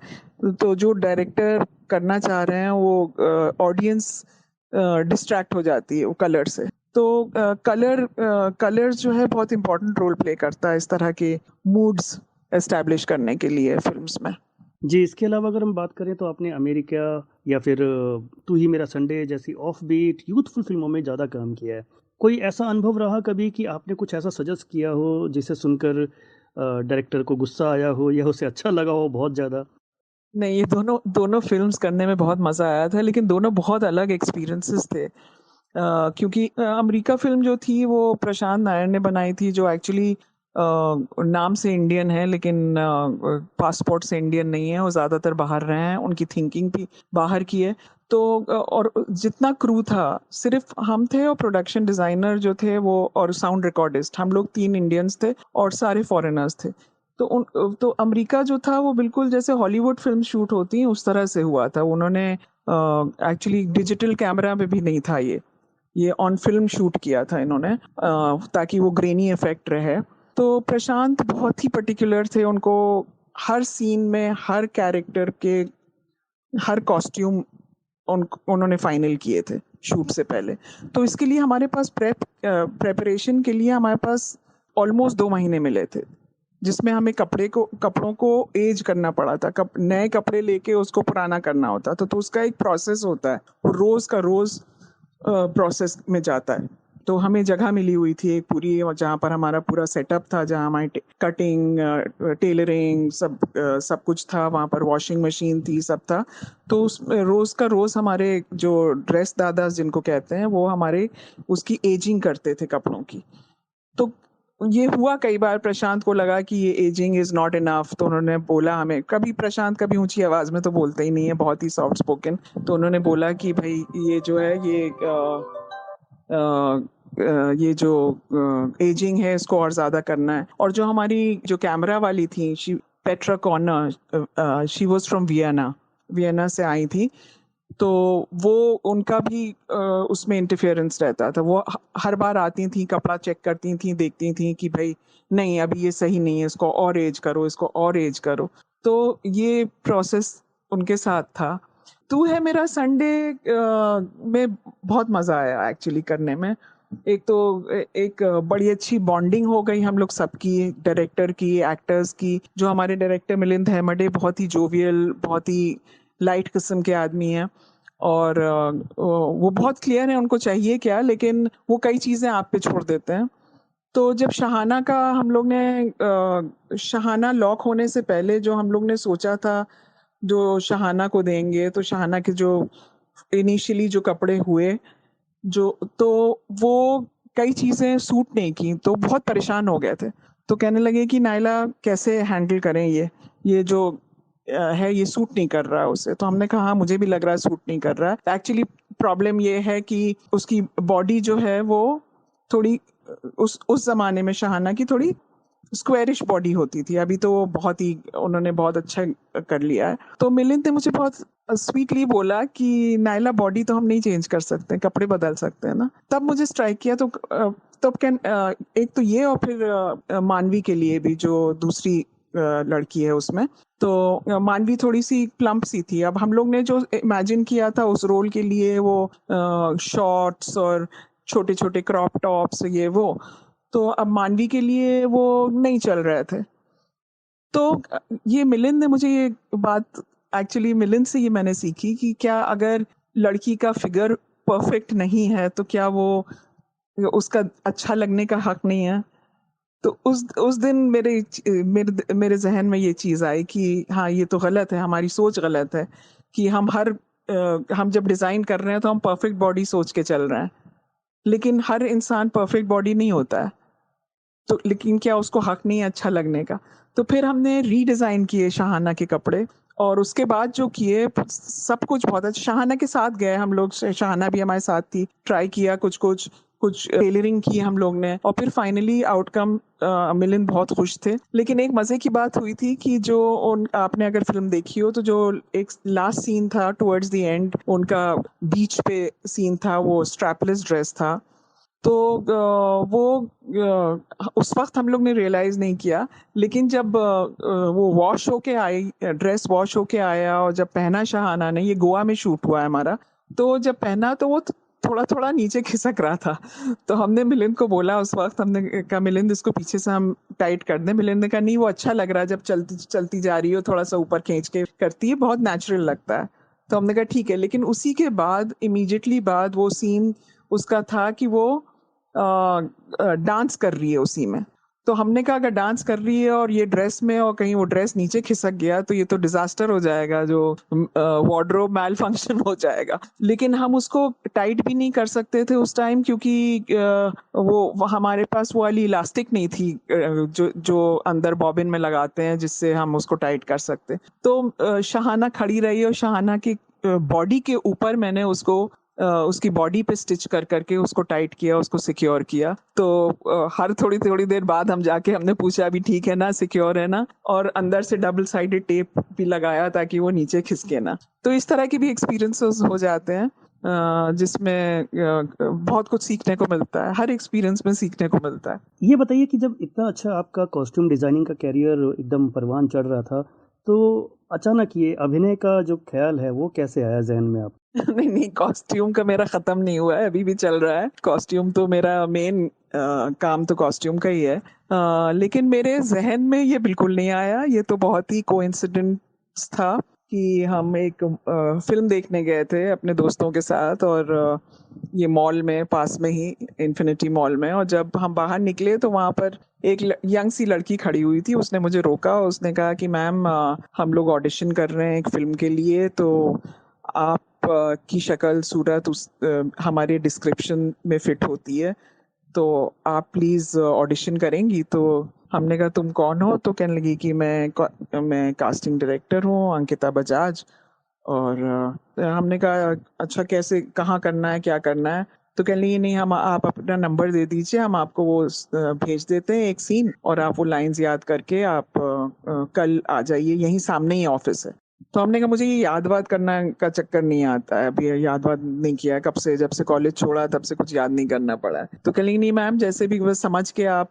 S4: तो जो डायरेक्टर करना चाह रहे हैं वो ऑडियंस डिस्ट्रैक्ट हो जाती है वो कलर से। तो कलर जो है बहुत इंपॉर्टेंट रोल प्ले करता है इस तरह के मूड्स एस्टैब्लिश करने के लिए फिल्म्स में।
S1: जी, इसके अलावा अगर हम बात करें तो आपने अमेरिका या फिर तू ही मेरा संडे जैसी ऑफ बीट यूथफुल फ़िल्मों में ज़्यादा काम किया है। कोई ऐसा अनुभव रहा कभी कि आपने कुछ ऐसा सजेस्ट किया हो जिसे सुनकर डायरेक्टर को गुस्सा आया हो या उसे अच्छा लगा हो बहुत ज़्यादा?
S4: नहीं, ये दोनों दोनों फ़िल्म्स करने में बहुत मज़ा आया था, लेकिन दोनों बहुत अलग एक्सपीरियंसेस थे। क्योंकि अमेरिका फ़िल्म जो थी वो प्रशांत नायर ने बनाई थी, जो एक्चुअली नाम से इंडियन है लेकिन पासपोर्ट से इंडियन नहीं है, वो ज़्यादातर बाहर रहे हैं, उनकी थिंकिंग भी बाहर की है। तो और जितना क्रू था, सिर्फ़ हम थे और प्रोडक्शन डिज़ाइनर जो थे वो और साउंड रिकॉर्डिस्ट, हम लोग 3 इंडियंस थे और सारे फ़ॉरेनर्स थे। तो अमेरिका जो था वो बिल्कुल जैसे हॉलीवुड फ़िल्म शूट होती हैं उस तरह से हुआ था। उन्होंने एक्चुअली डिजिटल कैमरा में भी नहीं था ये ऑन फ़िल्म शूट किया था इन्होंने, ताकि वो ग्रेनी इफ़ेक्ट रहे। तो प्रशांत बहुत ही पर्टिकुलर थे, उनको हर सीन में, हर कैरेक्टर के हर कॉस्ट्यूम उन्होंने फाइनल किए थे शूट से पहले। तो इसके लिए हमारे पास प्रेपरेशन के लिए हमारे पास ऑलमोस्ट 2 महीने मिले थे, जिसमें हमें कपड़ों को एज करना पड़ा था। नए कपड़े लेके उसको पुराना करना होता था, तो उसका एक प्रोसेस होता है, वो रोज़ का रोज़ प्रोसेस में जाता है। तो हमें जगह मिली हुई थी एक पूरी, और जहाँ पर हमारा पूरा सेटअप था, जहाँ हमारी कटिंग, टेलरिंग सब कुछ था, वहाँ पर वॉशिंग मशीन थी, सब था। तो उस रोज़ का रोज़ हमारे जो ड्रेस दादास जिनको कहते हैं, वो हमारे उसकी एजिंग करते थे कपड़ों की। तो ये हुआ कई बार, प्रशांत को लगा कि ये एजिंग इज़ नॉट इनफ, तो उन्होंने बोला हमें, कभी प्रशांत कभी ऊँची आवाज़ में तो बोलते ही नहीं है, बहुत ही सॉफ्ट स्पोकन। तो उन्होंने बोला कि भई ये जो है ये जो एजिंग है इसको और ज़्यादा करना है। और जो हमारी जो कैमरा वाली थी, Petra corner, she was from Vienna से आई थी। तो वो उनका भी उसमें इंटरफेरेंस रहता था। वो हर बार आती थी, कपड़ा चेक करती थी, देखती थी कि भाई नहीं अभी ये सही नहीं है, इसको और एज करो, इसको और एज करो। तो ये प्रोसेस उनके साथ था। तू है मेरा संडे में बहुत मज़ा आया एक्चुअली करने में। एक तो एक बड़ी अच्छी बॉन्डिंग हो गई हम लोग सबकी, डायरेक्टर की, एक्टर्स की। जो हमारे डायरेक्टर मिलिंद हेमडे बहुत ही जोवियल, बहुत ही लाइट किस्म के आदमी हैं, और वो बहुत क्लियर है उनको चाहिए क्या, लेकिन वो कई चीज़ें आप पे छोड़ देते हैं। तो जब शहाना का हम लोग ने शहाना लॉक होने से पहले जो हम लोग ने सोचा था, जो शहाना को देंगे, तो शहाना के जो इनिशियली जो कपड़े हुए, जो तो वो कई चीज़ें सूट नहीं की, तो बहुत परेशान हो गए थे। तो कहने लगे कि नायला कैसे हैंडल करें ये जो है ये सूट नहीं कर रहा है उसे। तो हमने कहा हाँ, मुझे भी लग रहा है सूट नहीं कर रहा है। एक्चुअली प्रॉब्लम ये है कि उसकी बॉडी जो है वो थोड़ी उस ज़माने में शहाना की थोड़ी स्क्वेरिश बॉडी होती थी। अभी तो बहुत ही उन्होंने बहुत अच्छा कर लिया है। तो मिलिंद ने मुझे बहुत स्वीटली बोला कि नायला बॉडी तो हम नहीं चेंज कर सकते, कपड़े बदल सकते हैं ना। तब मुझे स्ट्राइक किया, तो तब एक तो ये, और फिर मानवी के लिए भी जो दूसरी लड़की है उसमें, तो मानवी थोड़ी सी प्लम्प सी थी। अब हम लोग ने जो इमेजिन किया था उस रोल के लिए, वो शॉर्ट्स और छोटे छोटे क्रॉप टॉप्स ये वो, तो अब मानवी के लिए वो नहीं चल रहे थे। तो ये मिलिंद ने मुझे ये बात, एक्चुअली मिलिंद से ये मैंने सीखी कि क्या अगर लड़की का फिगर परफेक्ट नहीं है तो क्या वो उसका अच्छा लगने का हक नहीं है। तो उस दिन मेरे ज़हन में ये चीज़ आई कि हाँ, ये तो गलत है, हमारी सोच गलत है कि हम जब डिज़ाइन कर रहे हैं तो हम परफेक्ट बॉडी सोच के चल रहे हैं, लेकिन हर इंसान परफेक्ट बॉडी नहीं होता है। तो लेकिन क्या उसको हक नहीं है अच्छा लगने का? तो फिर हमने रीडिज़ाइन किए शहाना के कपड़े, और उसके बाद जो किए सब कुछ बहुत अच्छा। शहाना के साथ गए हम लोग, शहाना भी हमारे साथ थी, ट्राई किया कुछ टेलरिंग की हम लोग ने, और फिर फाइनली आउटकम मिलिंद बहुत खुश थे। लेकिन एक मज़े की बात हुई थी कि जो आपने अगर फ़िल्म देखी हो तो जो एक लास्ट सीन था टुवर्ड्स द एंड, उनका बीच पे सीन था, वो स्ट्रैपलेस ड्रेस था। तो उस वक़्त हम लोग ने रियलाइज़ नहीं किया, लेकिन जब वो वॉश होके आई, ड्रेस वॉश होके आया और जब पहना शहाना ने, ये गोवा में शूट हुआ है हमारा, तो जब पहना तो वो थोड़ा-थोड़ा नीचे खिसक रहा था। तो हमने मिलिंद को बोला उस वक़्त, हमने कहा मिलिंद इसको पीछे से हम टाइट कर दें। मिलिंद ने कहा नहीं, वो अच्छा लग रहा है, जब चलती जा रही हो थोड़ा-सा ऊपर खींच के करती है, बहुत नेचुरल लगता है। तो हमने कहा ठीक है, लेकिन उसी के बाद इमीडिएटली बाद वो सीन उसका था कि वो डांस कर रही है उसी में। तो हमने कहा अगर डांस कर रही है और ये ड्रेस में और कहीं वो ड्रेस नीचे खिसक गया तो ये तो डिजास्टर हो जाएगा, जो वार्डरोब मैल फंक्शन हो जाएगा। लेकिन हम उसको टाइट भी नहीं कर सकते थे उस टाइम, क्योंकि वो हमारे पास वो वाली इलास्टिक नहीं थी जो जो अंदर बॉबिन में लगाते हैं जिससे हम उसको टाइट कर सकते। तो शहाना खड़ी रही और शहाना की बॉडी के ऊपर मैंने उसको उसकी बॉडी पे स्टिच कर करके उसको टाइट किया, उसको सिक्योर किया। तो हर थोड़ी थोड़ी देर बाद हम जाके हमने पूछा अभी ठीक है ना, सिक्योर है ना, और अंदर से डबल साइडेड टेप भी लगाया ताकि वो नीचे खिसके ना। तो इस तरह के भी एक्सपीरियंसेस हो जाते हैं जिसमें बहुत कुछ सीखने को मिलता है, हर एक्सपीरियंस में सीखने को मिलता है।
S1: ये बताइए कि जब इतना अच्छा आपका कॉस्ट्यूम डिज़ाइनिंग का करियर एकदम परवान चढ़ रहा था, तो अचानक ये अभिनय का जो ख़्याल है, वो कैसे आया ज़हन में आप?
S4: नहीं, कॉस्ट्यूम का मेरा खत्म नहीं हुआ है, अभी भी चल रहा है। कॉस्ट्यूम तो मेरा मेन काम तो कॉस्ट्यूम का ही है। लेकिन मेरे ज़हन में ये बिल्कुल नहीं आया, ये तो बहुत ही कोइंसिडेंस था कि हम एक फ़िल्म देखने गए थे अपने दोस्तों के साथ, और ये मॉल में, पास में ही इन्फिनिटी मॉल में, और जब हम बाहर निकले तो वहाँ पर एक यंग सी लड़की खड़ी हुई थी। उसने मुझे रोका, उसने कहा कि मैम हम लोग ऑडिशन कर रहे हैं एक फ़िल्म के लिए, तो आप की शक्ल सूरत हमारे डिस्क्रिप्शन में फिट होती है, तो आप प्लीज़ ऑडिशन करेंगी। तो हमने कहा तुम कौन हो? तो कहने लगी कि मैं कास्टिंग डायरेक्टर हूँ, अंकिता बजाज। और हमने कहा अच्छा, कैसे, कहाँ करना है, क्या करना है? तो कहने लगी नहीं, हम आप अपना नंबर दे दीजिए, हम आपको वो भेज देते हैं एक सीन, और आप वो लाइंस याद करके आप कल आ जाइए, यहीं सामने ही ऑफिस है। तो हमने कहा मुझे ये याद वाद करना का चक्कर नहीं आता है, अभी याद वाद नहीं किया है कब से, जब से कॉलेज छोड़ा तब से कुछ याद नहीं करना पड़ा है। तो कह नहीं मैम, जैसे भी बस समझ के आप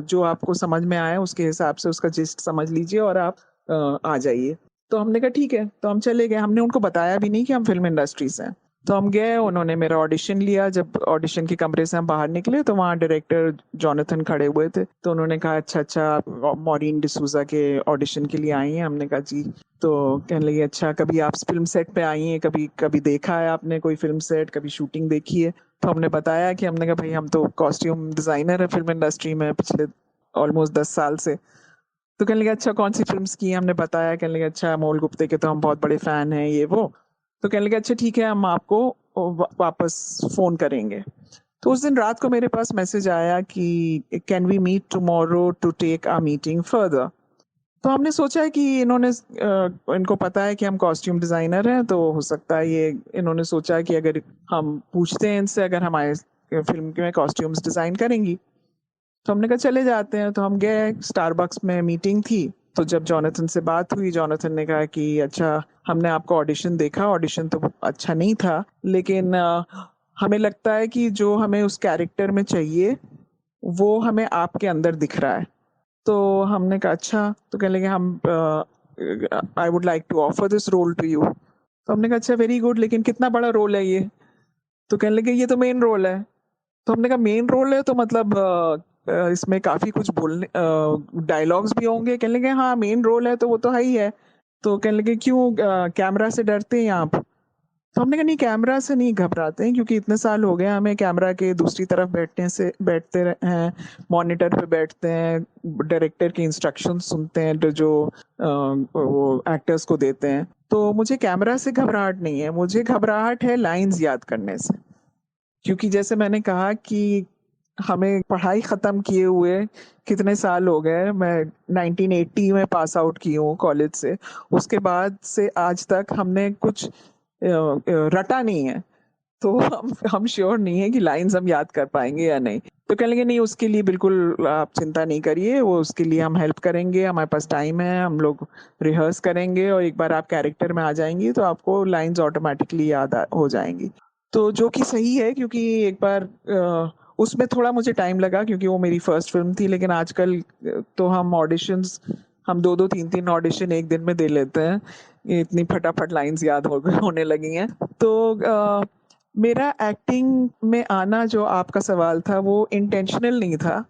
S4: जो आपको समझ में आए उसके हिसाब से उसका जिस्ट समझ लीजिए और आप आ जाइए। तो हमने कहा ठीक है, तो हम चले गए। हमने उनको बताया भी नहीं कि हम फिल्म इंडस्ट्री से हैं। तो हम गए, उन्होंने मेरा ऑडिशन लिया। जब ऑडिशन के कमरे से हम बाहर निकले तो वहाँ डायरेक्टर जॉनथन खड़े हुए थे। तो उन्होंने कहा अच्छा अच्छा, आप मॉरीन डिसूजा के ऑडिशन के लिए आई हैं? हमने कहा जी। तो कहने लगे अच्छा, कभी आप फिल्म सेट पे आई हैं, कभी कभी देखा है आपने कोई फिल्म सेट, कभी शूटिंग देखी है? तो हमने बताया कि, हमने कहा भाई हम तो कॉस्ट्यूम डिज़ाइनर है फिल्म इंडस्ट्री में पिछले ऑलमोस्ट 10 साल से। तो कहने लगे अच्छा, कौन सी फिल्म्स की? हमने बताया। कहने लगे अच्छा, अमोल गुप्ते के तो हम बहुत बड़े फ़ैन हैं, ये वो। तो कहने लगे अच्छा ठीक है, हम आपको वापस फ़ोन करेंगे। तो उस दिन रात को मेरे पास मैसेज आया कि can we meet tomorrow to take a meeting further. तो हमने सोचा है कि इनको पता है कि हम कॉस्ट्यूम डिज़ाइनर हैं, तो हो सकता है ये इन्होंने सोचा है कि अगर हम पूछते हैं इनसे अगर हमारे फिल्म में कॉस्ट्यूम्स डिज़ाइन करेंगी। तो हमने कहा चले जाते हैं। तो हम गए, स्टारबक्स में मीटिंग थी। तो जब जॉनथन से बात हुई, जॉनथन ने कहा कि अच्छा, हमने आपका ऑडिशन देखा, ऑडिशन तो अच्छा नहीं था, लेकिन हमें लगता है कि जो हमें उस कैरेक्टर में चाहिए वो हमें आपके अंदर दिख रहा है। तो हमने कहा अच्छा। तो कहने लगे हम I would like to offer this role to you. तो हमने कहा अच्छा, वेरी गुड, लेकिन कितना बड़ा रोल है ये? तो कहने लगे ये तो मेन रोल है। तो हमने कहा मेन रोल है तो मतलब इसमें काफ़ी कुछ बोलने डायलॉग्स भी होंगे? कहने लगे हाँ, मेन रोल है तो वो तो है ही है। तो कहने लगे क्यों, कैमरा से डरते हैं आप? तो हमने कहा नहीं, कैमरा से नहीं घबराते हैं, क्योंकि इतने साल हो गए हमें कैमरा के दूसरी तरफ बैठते हैं, मॉनिटर पे बैठते हैं, डायरेक्टर की इंस्ट्रक्शन सुनते हैं जो वो एक्टर्स को देते हैं। तो मुझे कैमरा से घबराहट नहीं है, मुझे घबराहट है लाइंस याद करने से। क्योंकि जैसे मैंने कहा कि हमें पढ़ाई ख़त्म किए हुए कितने साल हो गए। मैं 1980 में पास आउट की हूँ कॉलेज से। उसके बाद से आज तक हमने कुछ रटा नहीं है। तो हम श्योर नहीं है कि लाइन्स हम याद कर पाएँगे या नहीं। तो कहने लगे नहीं, उसके लिए बिल्कुल आप चिंता नहीं करिए, वो उसके लिए हम हेल्प करेंगे, हमारे पास टाइम है, हम लोग रिहर्स करेंगे और एक बार आप कैरेक्टर में आ जाएँगी तो आपको लाइन्स ऑटोमैटिकली याद हो जाएँगी। तो जो कि सही है, क्योंकि एक बार उसमें थोड़ा मुझे टाइम लगा क्योंकि वो मेरी फर्स्ट फिल्म थी। लेकिन आजकल तो हम ऑडिशंस, हम 2-2 3-3 ऑडिशन एक दिन में दे लेते हैं, ये इतनी फटाफट लाइंस याद होने लगी हैं। तो मेरा एक्टिंग में आना, जो आपका सवाल था, वो इंटेंशनल नहीं था।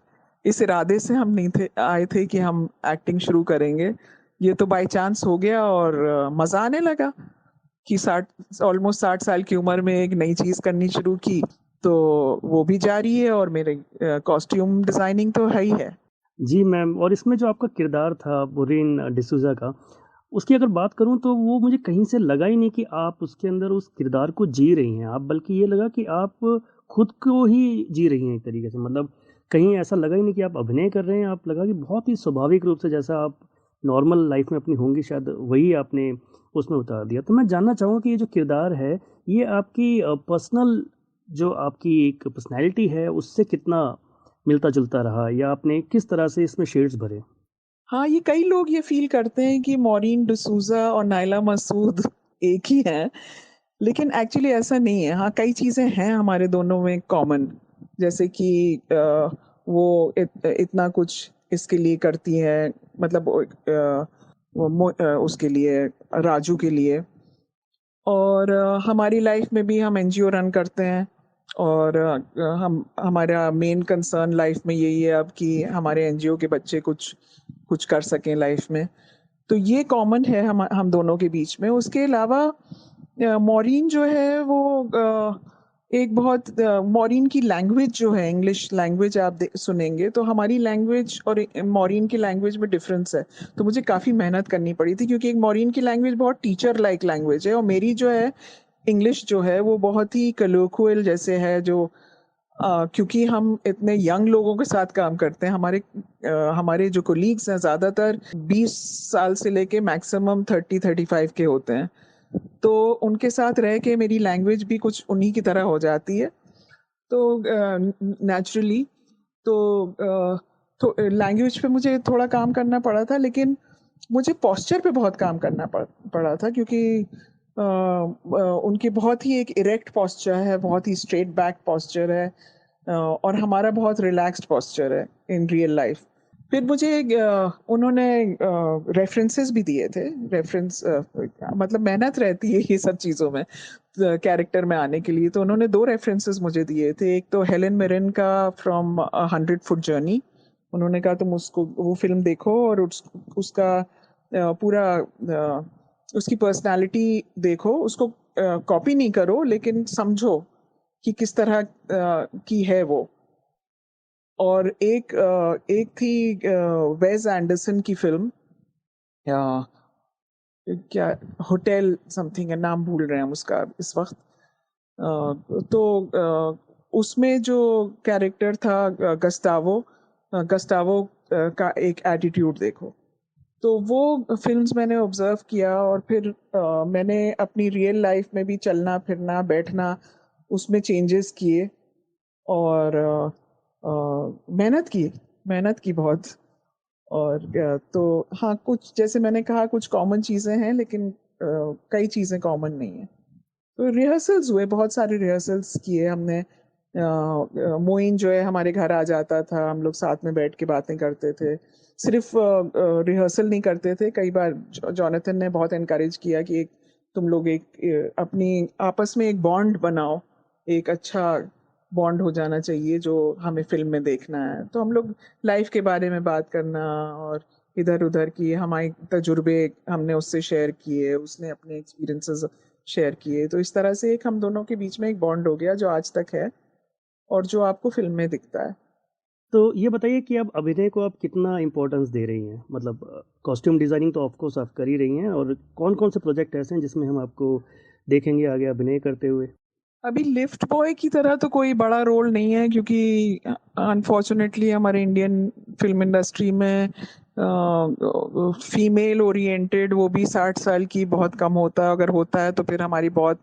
S4: इस इरादे से हम नहीं थे आए थे कि हम एक्टिंग शुरू करेंगे। ये तो बाय चांस हो गया और मज़ा आने लगा कि ऑलमोस्ट 60 साल की उम्र में एक नई चीज़ करनी शुरू की, तो वो भी जारी है और मेरे कॉस्ट्यूम डिज़ाइनिंग तो है ही है।
S1: जी मैम, और इसमें जो आपका किरदार था मोरेन डिसूज़ा का, उसकी अगर बात करूँ तो वो मुझे कहीं से लगा ही नहीं कि आप उसके अंदर उस किरदार को जी रही हैं। आप बल्कि ये लगा कि आप खुद को ही जी रही हैं एक तरीके से। मतलब कहीं ऐसा लगा ही नहीं कि आप अभिनय कर रहे हैं, आप लगा कि बहुत ही स्वाभाविक रूप से जैसा आप नॉर्मल लाइफ़ में अपनी होंगी शायद वही आपने उसमें उतार दिया। तो मैं जानना चाहूँगा कि ये जो किरदार है, ये आपकी पर्सनल जो आपकी एक पर्सनैलिटी है उससे कितना मिलता-जुलता रहा या आपने किस तरह से इसमें शेड्स भरे?
S4: हाँ, ये कई लोग ये फ़ील करते हैं कि मौरीन डिसूज़ा और नायला मसूद एक ही हैं, लेकिन एक्चुअली ऐसा नहीं है। हाँ, कई चीज़ें हैं हमारे दोनों में कॉमन, जैसे कि वो इतना कुछ इसके लिए करती है, मतलब उसके लिए, राजू के लिए। और हमारी लाइफ में भी हम एनजीओ रन करते हैं, और हम हमारा मेन कंसर्न लाइफ में यही है अब कि हमारे एनजीओ के बच्चे कुछ कुछ कर सकें लाइफ में। तो ये कॉमन है हम दोनों के बीच में। उसके अलावा मॉरीन जो है वो एक बहुत मॉरीन की लैंग्वेज जो है, इंग्लिश लैंग्वेज आप सुनेंगे तो हमारी लैंग्वेज और मॉरीन की लैंग्वेज में डिफरेंस है। तो मुझे काफ़ी मेहनत करनी पड़ी थी, क्योंकि एक मॉरीन की लैंग्वेज बहुत टीचर लाइक लैंग्वेज है, और मेरी जो है इंग्लिश जो है वो बहुत ही कलोक्वियल जैसे है, जो क्योंकि हम इतने यंग लोगों के साथ काम करते हैं, हमारे जो कोलीग्स हैं ज़्यादातर 20 साल से लेके मैक्सिमम 30-35 के होते हैं। तो उनके साथ रह के मेरी लैंग्वेज भी कुछ उन्हीं की तरह हो जाती है। तो नेचुरली तो लैंग्वेज पे मुझे थोड़ा काम करना पड़ा था, लेकिन मुझे पोस्चर पे बहुत काम करना पड़ा था, क्योंकि उनकी बहुत ही एक इरेक्ट पोस्चर है, बहुत ही स्ट्रेट बैक पोस्चर है, और हमारा बहुत रिलैक्स्ड पोस्चर है इन रियल लाइफ। फिर मुझे उन्होंने रेफरेंसेस भी दिए थे। रेफरेंस मतलब मेहनत रहती है ये सब चीज़ों में कैरेक्टर में आने के लिए। तो उन्होंने 2 रेफरेंसेस मुझे दिए थे। एक तो हेलेन मिरन का फ्रॉम 100 फुट जर्नी। उन्होंने कहा तुम उसको वो फ़िल्म देखो और उसका पूरा उसकी पर्सनैलिटी देखो, उसको कॉपी नहीं करो, लेकिन समझो कि किस तरह की है वो। और एक थी वेस एंडरसन की फ़िल्म, अ, क्या होटल समथिंग है, नाम भूल रहे हैं हम उसका इस वक़्त। तो उसमें जो कैरेक्टर था गस्टावो का एक एटीट्यूड देखो। तो वो फ़िल्म्स मैंने ऑब्ज़र्व किया, और फिर मैंने अपनी रियल लाइफ़ में भी चलना-फिरना, बैठना, उसमें चेंजेस किए, और मेहनत की बहुत। और तो हाँ, कुछ जैसे मैंने कहा कुछ कॉमन चीज़ें हैं, लेकिन कई चीज़ें कॉमन नहीं हैं। तो रिहर्सल्स हुए, बहुत सारे रिहर्सल्स किए हमने। मोइन जो है हमारे घर आ जाता था, हम लोग साथ में बैठ के बातें करते थे। सिर्फ़ रिहर्सल नहीं करते थे, कई बार जॉनथन ने बहुत एनकरेज किया कि एक तुम लोग एक अपनी आपस में एक बॉन्ड बनाओ, एक अच्छा बॉन्ड हो जाना चाहिए जो हमें फ़िल्म में देखना है। तो हम लोग लाइफ़ के बारे में बात करना, और इधर-उधर की हमारे तजुर्बे हमने उससे शेयर किए, उसने अपने एक्सपीरियंसेस शेयर किए। तो इस तरह से एक हम दोनों के बीच में एक बॉन्ड हो गया जो आज तक है, और जो आपको फ़िल्म में दिखता है।
S1: तो ये बताइए कि अब अभिनय को आप कितना इम्पोर्टेंस दे रही हैं? मतलब कॉस्ट्यूम डिज़ाइनिंग तो ऑफ़ कोर्स आप कर ही रही हैं और कौन-कौन से प्रोजेक्ट ऐसे हैं जिसमें हम आपको देखेंगे आगे अभिनय करते हुए?
S4: अभी लिफ्ट बॉय की तरह तो कोई बड़ा रोल नहीं है, क्योंकि अनफॉर्चुनेटली हमारे इंडियन फ़िल्म इंडस्ट्री में फीमेल ओरिएंटेड, वो भी 60 साल की, बहुत कम होता है। अगर होता है तो फिर हमारी बहुत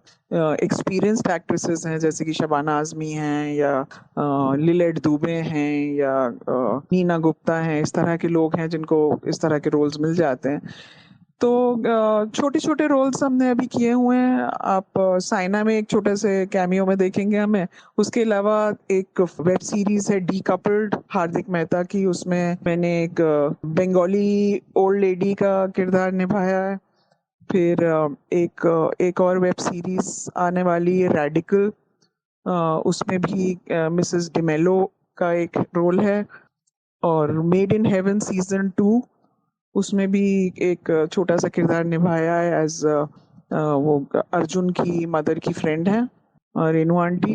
S4: एक्सपीरियंस्ड एक्ट्रेसेस हैं, जैसे कि शबाना आज़मी हैं, या लिलेट दुबे हैं, या नीना गुप्ता हैं। इस तरह के लोग हैं जिनको इस तरह के रोल्स मिल जाते हैं। तो छोटे-छोटे रोल्स हमने अभी किए हुए हैं। आप साइना में एक छोटे से कैमियो में देखेंगे हमें। उसके अलावा एक वेब सीरीज़ है डीकपल्ड, हार्दिक मेहता की, उसमें मैंने एक बंगाली ओल्ड लेडी का किरदार निभाया है। फिर एक और वेब सीरीज़ आने वाली है रेडिकल, उसमें भी मिसेस डिमेलो का एक रोल है। और मेड इन हेवन सीज़न 2, उसमें भी एक छोटा-सा किरदार निभाया है एज़ वो अर्जुन की मदर की फ्रेंड हैं, रेनू आंटी।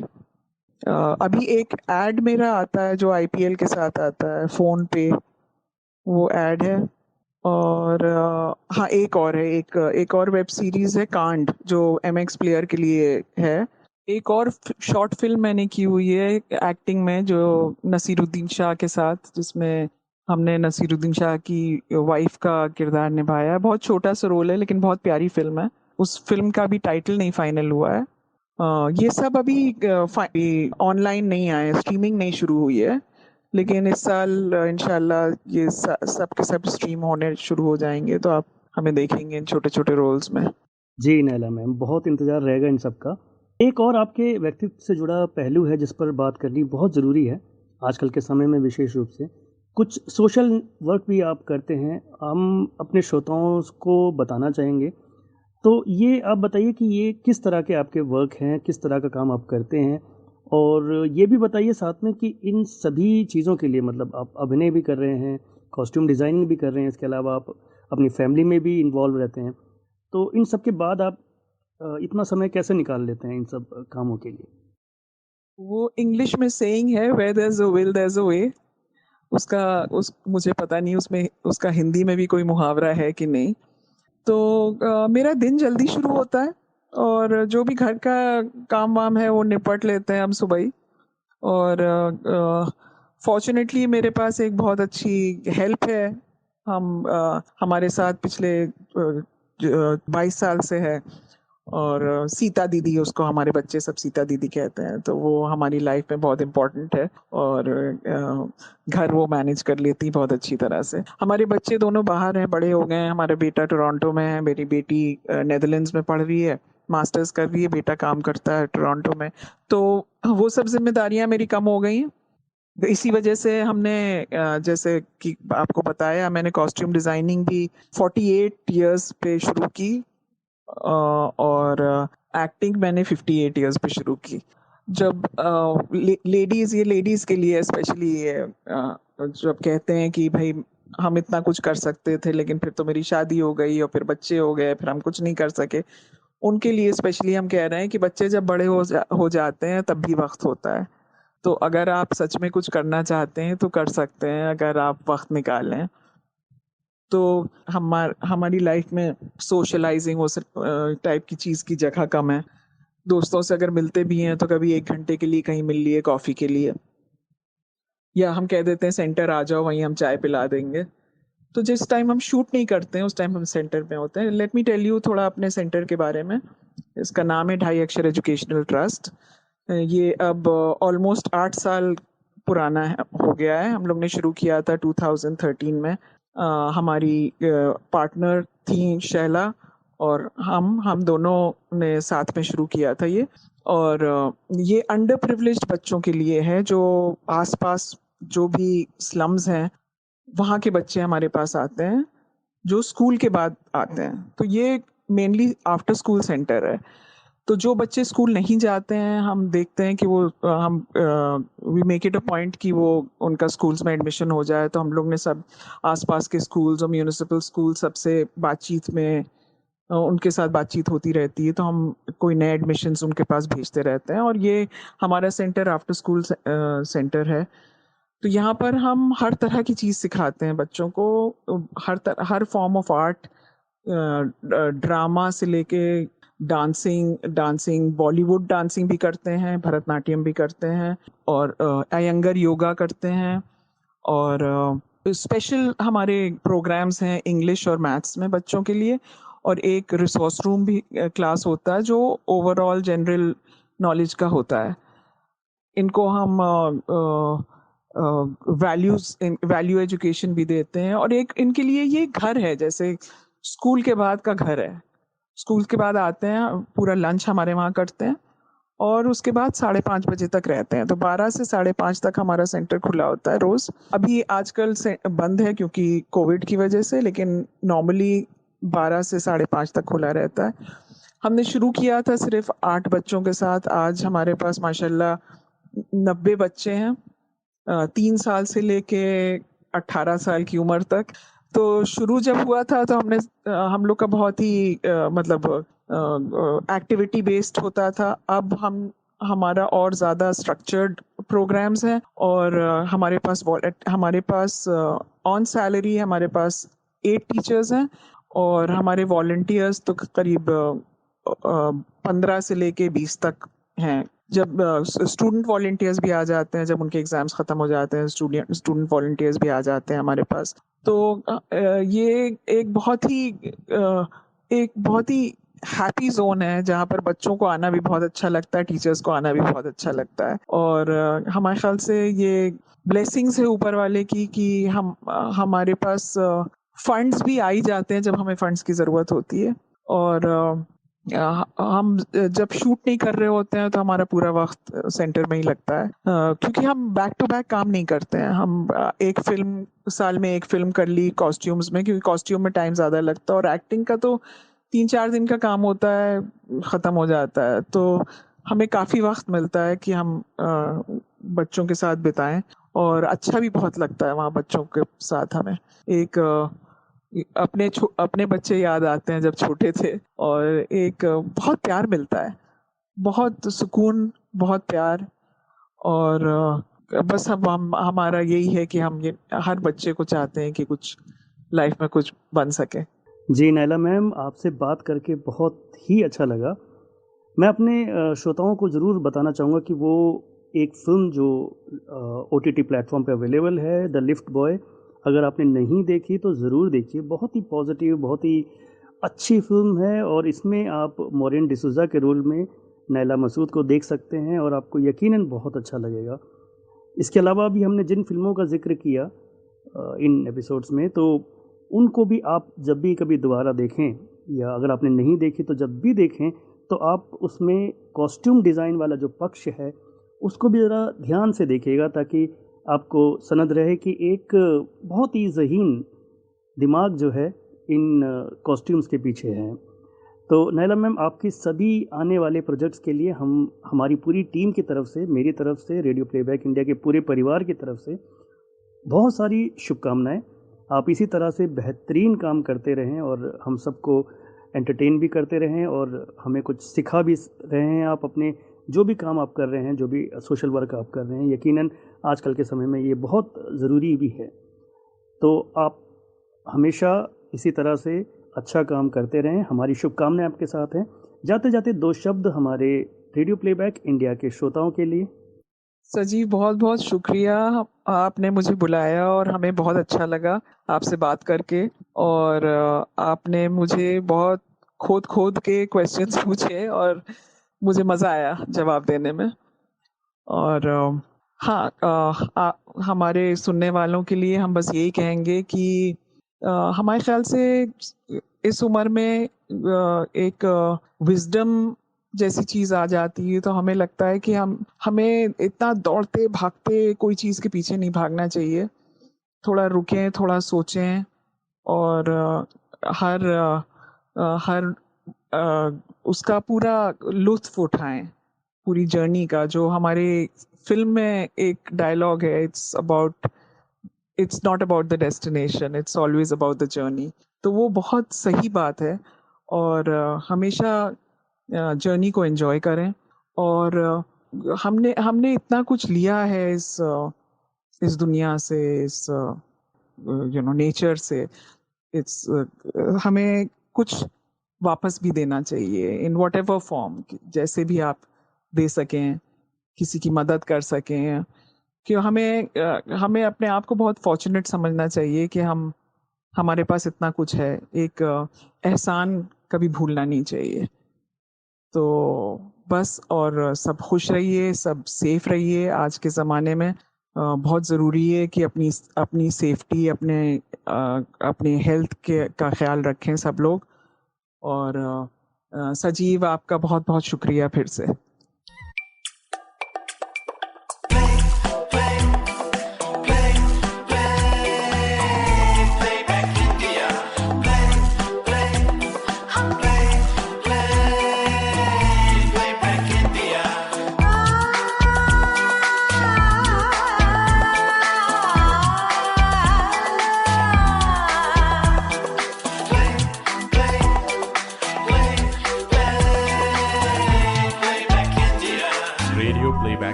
S4: अभी एक एड मेरा आता है जो आईपीएल के साथ आता है फ़ोन पे, वो ऐड है। और हाँ, एक और है, एक और वेब सीरीज है कांड, जो MX प्लेयर के लिए है। एक और शॉर्ट फिल्म मैंने की हुई है एक्टिंग में, जो नसीरुद्दीन शाह के साथ, जिसमें हमने नसीरुद्दीन शाह की वाइफ का किरदार निभाया है। बहुत छोटा सा रोल है, लेकिन बहुत प्यारी फिल्म है। उस फिल्म का भी टाइटल नहीं फाइनल हुआ है। ये सब अभी ऑनलाइन नहीं आए, स्ट्रीमिंग नहीं शुरू हुई है, लेकिन इस साल इंशाल्लाह ये सब के सब स्ट्रीम होने शुरू हो जाएंगे, तो आप हमें देखेंगे इन छोटे छोटे रोल्स में।
S1: जी नैला मैम, बहुत इंतज़ार रहेगा इन सब का। एक और आपके व्यक्तित्व से जुड़ा पहलू है जिस पर बात करनी बहुत ज़रूरी है, आजकल के समय में विशेष रूप से। कुछ सोशल वर्क भी आप करते हैं, हम अपने श्रोताओं को बताना चाहेंगे। तो ये आप बताइए कि ये किस तरह के आपके वर्क हैं, किस तरह का काम आप करते हैं? और ये भी बताइए साथ में कि इन सभी चीज़ों के लिए मतलब आप अभिनय भी कर रहे हैं, कॉस्ट्यूम डिज़ाइनिंग भी कर रहे हैं, इसके अलावा आप अपनी फैमिली में भी इन्वॉल्व रहते हैं। तो इन सब के बाद आप इतना समय कैसे निकाल लेते हैं इन सब कामों के लिए?
S4: वो इंग्लिश में सेइंग है, where there is a will there is a way. उसका उस मुझे पता नहीं उसमें उसका हिंदी में भी कोई मुहावरा है कि नहीं। तो मेरा दिन जल्दी शुरू होता है, और जो भी घर का काम वाम है वो निपट लेते हैं हम सुबह ही। और फॉर्चुनेटली मेरे पास एक बहुत अच्छी हेल्प है। हमारे साथ पिछले 22 साल से है। और सीता दीदी, उसको हमारे बच्चे सब सीता दीदी कहते हैं, तो वो हमारी लाइफ में बहुत इम्पोर्टेंट है। और घर वो मैनेज कर लेती बहुत अच्छी तरह से। हमारे बच्चे दोनों बाहर हैं, बड़े हो गए हैं। हमारा बेटा टोरंटो में है, मेरी बेटी नेदरलैंड्स में पढ़ रही है, मास्टर्स कर रही है, बेटा काम करता है टोरंटो में। तो वो सब जिम्मेदारियां मेरी कम हो गई हैं। तो इसी वजह से हमने जैसे कि आपको बताया, मैंने कॉस्ट्यूम डिजाइनिंग भी 48 इयर्स पे शुरू की। और एक्टिंग मैंने 58 इयर्स पे शुरू की। जब लेडीज, ये लेडीज के लिए स्पेशली, जब कहते हैं कि भाई हम इतना कुछ कर सकते थे, लेकिन फिर तो मेरी शादी हो गई और फिर बच्चे हो गए, फिर हम कुछ नहीं कर सके, उनके लिए स्पेशली हम कह रहे हैं कि बच्चे जब बड़े हो जाते हैं तब भी वक्त होता है। तो अगर आप सच में कुछ करना चाहते हैं तो कर सकते हैं, अगर आप वक्त निकालें। तो हमारी लाइफ में सोशलाइजिंग वो टाइप की चीज़ की जगह कम है। दोस्तों से अगर मिलते भी हैं तो कभी 1 घंटे के लिए कहीं मिल लिए कॉफ़ी के लिए, या हम कह देते हैं सेंटर आ जाओ, वहीं हम चाय पिला देंगे। तो जिस टाइम हम शूट नहीं करते हैं उस टाइम हम सेंटर में होते हैं। लेट मी टेल यू थोड़ा अपने सेंटर के बारे में। इसका नाम है ढाई अक्षर एजुकेशनल ट्रस्ट। ये अब ऑलमोस्ट 8 साल पुराना हो गया है। हम लोग ने शुरू किया था 2013 में। हमारी पार्टनर थी शैला, और हम दोनों ने साथ में शुरू किया था ये। और ये अंडर प्रिविलेज्ड बच्चों के लिए है, जो आसपास जो भी स्लम्स हैं वहाँ के बच्चे हमारे पास आते हैं, जो स्कूल के बाद आते हैं। तो ये मेनली आफ्टर स्कूल सेंटर है। तो जो बच्चे स्कूल नहीं जाते हैं, हम देखते हैं कि वो हम we make it a point कि वो उनका स्कूल्स में एडमिशन हो जाए। तो हम लोग ने सब आसपास के स्कूल्स और म्यूनिसिपल स्कूल सबसे बातचीत में उनके साथ बातचीत होती रहती है। तो हम कोई नए एडमिशन्स उनके पास भेजते रहते हैं। और ये हमारा सेंटर आफ्टर स्कूल सेंटर है। तो यहाँ पर हम हर तरह की चीज़ सिखाते हैं बच्चों को, हर फॉर्म ऑफ आर्ट, ड्रामा से लेके डांसिंग बॉलीवुड डांसिंग भी करते हैं, भरतनाट्यम भी करते हैं, और अयंगर योगा करते हैं। और स्पेशल हमारे प्रोग्राम्स हैं इंग्लिश और मैथ्स में बच्चों के लिए। और एक रिसोर्स रूम भी क्लास होता है, जो ओवरऑल जनरल नॉलेज का होता है। इनको हम वैल्यू एजुकेशन भी देते हैं। और एक इनके लिए ये घर है, जैसे स्कूल के बाद का घर है। स्कूल के बाद आते हैं, पूरा लंच हमारे वहाँ करते हैं, और उसके बाद 5:30 बजे तक रहते हैं। तो 12 से 5:30 तक हमारा सेंटर खुला होता है रोज़। अभी आजकल से बंद है क्योंकि कोविड की वजह से, लेकिन नॉर्मली 12 से 5:30 तक खुला रहता है। हमने शुरू किया था सिर्फ 8 बच्चों के साथ। आज हमारे पास माशाल्लाह 90 बच्चे हैं, 3 साल से लेके 18 साल की उम्र तक। तो शुरू जब हुआ था तो हम लोग का बहुत ही मतलब एक्टिविटी बेस्ड होता था। अब हमारा और ज़्यादा स्ट्रक्चर्ड प्रोग्राम्स हैं, और हमारे पास ऑन सैलरी हमारे पास 8 टीचर्स हैं, और हमारे वॉलंटियर्स तो करीब 15 से लेके 20 तक हैं। जब स्टूडेंट वॉलंटियर्स भी आ जाते हैं, जब उनके एग्जाम्स ख़त्म हो जाते हैं, स्टूडेंट वॉलंटियर्स भी आ जाते हैं हमारे पास। तो ये एक बहुत ही हैप्पी जोन है, जहाँ पर बच्चों को आना भी बहुत अच्छा लगता है, टीचर्स को आना भी बहुत अच्छा लगता है। और हमारे ख्याल से ये ब्लेसिंग्स है ऊपर वाले की कि हमारे पास फंड्स भी आ ही जाते हैं जब हमें फंड्स की ज़रूरत होती है। और हम जब शूट नहीं कर रहे होते हैं तो हमारा पूरा वक्त सेंटर में ही लगता है, क्योंकि हम बैक टू बैक काम नहीं करते हैं। हम साल में एक फिल्म कर ली कॉस्ट्यूम्स में, क्योंकि कॉस्ट्यूम में टाइम ज़्यादा लगता है, और एक्टिंग का तो 3-4 दिन का काम होता है, ख़त्म हो जाता है। तो हमें काफ़ी वक्त मिलता है कि हम बच्चों के साथ बिताएं, और अच्छा भी बहुत लगता है वहाँ बच्चों के साथ हमें। एक अपने बच्चे याद आते हैं जब छोटे थे, और एक बहुत प्यार मिलता है, बहुत सुकून, बहुत प्यार। और बस हमारा यही है कि हम ये हर बच्चे को चाहते हैं कि कुछ लाइफ में कुछ बन सके।
S1: जी नायला मैम, आपसे बात करके बहुत ही अच्छा लगा। मैं अपने श्रोताओं को ज़रूर बताना चाहूँगा कि वो एक फ़िल्म जो OTT प्लेटफॉर्म पे अवेलेबल है, द लिफ्ट बॉय, अगर आपने नहीं देखी तो ज़रूर देखिए। बहुत ही पॉजिटिव, बहुत ही अच्छी फ़िल्म है, और इसमें आप मॉरिन डिसूज़ा के रोल में नायला मसूद को देख सकते हैं, और आपको यकीनन बहुत अच्छा लगेगा। इसके अलावा भी हमने जिन फ़िल्मों का ज़िक्र किया इन एपिसोड्स में, तो उनको भी आप जब भी कभी दोबारा देखें, या अगर आपने नहीं देखी तो जब भी देखें, तो आप उसमें कॉस्ट्यूम डिज़ाइन वाला जो पक्ष है उसको भी ज़रा ध्यान से देखिएगा, ताकि आपको सनद रहे कि एक बहुत ही ज़हीन दिमाग जो है इन कॉस्ट्यूम्स के पीछे है। तो नायला मैम, आपकी सभी आने वाले प्रोजेक्ट्स के लिए हमारी पूरी टीम की तरफ से, मेरी तरफ से, रेडियो प्लेबैक इंडिया के पूरे परिवार की तरफ से बहुत सारी शुभकामनाएं। आप इसी तरह से बेहतरीन काम करते रहें, और हम सबको एंटरटेन भी करते रहें, और हमें कुछ सिखा भी रहे हैं आप अपने जो भी काम आप कर रहे हैं, जो भी सोशल वर्क आप कर रहे हैं। यकीनन आजकल के समय में ये बहुत ज़रूरी भी है। तो आप हमेशा इसी तरह से अच्छा काम करते रहें। हमारी शुभकामनाएं आपके साथ हैं। जाते जाते 2 शब्द हमारे रेडियो प्लेबैक इंडिया के श्रोताओं के लिए।
S4: सजीव, बहुत बहुत शुक्रिया, आपने मुझे बुलाया और हमें बहुत अच्छा लगा आपसे बात करके। और आपने मुझे बहुत खोद के क्वेश्चंस पूछे, और मुझे मज़ा आया जवाब देने में। और हमारे सुनने वालों के लिए हम बस यही कहेंगे कि हमारे ख्याल से इस उम्र में एक विजडम जैसी चीज़ आ जाती है, तो हमें लगता है कि हमें इतना दौड़ते भागते कोई चीज़ के पीछे नहीं भागना चाहिए। थोड़ा रुकें, थोड़ा सोचें, और हर उसका पूरा लुत्फ़ उठाएं, पूरी जर्नी का। जो हमारे फिल्म में एक डायलॉग है, it's not about the destination, it's always about the journey. तो वो बहुत सही बात है, और हमेशा जर्नी को एंजॉय करें। और हमने इतना कुछ लिया है इस दुनिया से, इस नेचर से। हमें कुछ वापस भी देना चाहिए इन वॉट एवर फॉर्म, जैसे भी आप दे सकें, किसी की मदद कर सकें। कि हमें अपने आप को बहुत फॉर्चुनेट समझना चाहिए कि हमारे पास इतना कुछ है। एक एहसान कभी भूलना नहीं चाहिए। तो बस, और सब खुश रहिए, सब सेफ रहिए। आज के ज़माने में बहुत ज़रूरी है कि अपनी सेफ्टी, अपने हेल्थ का ख्याल रखें सब लोग। और सजीव, आपका बहुत बहुत शुक्रिया फिर से।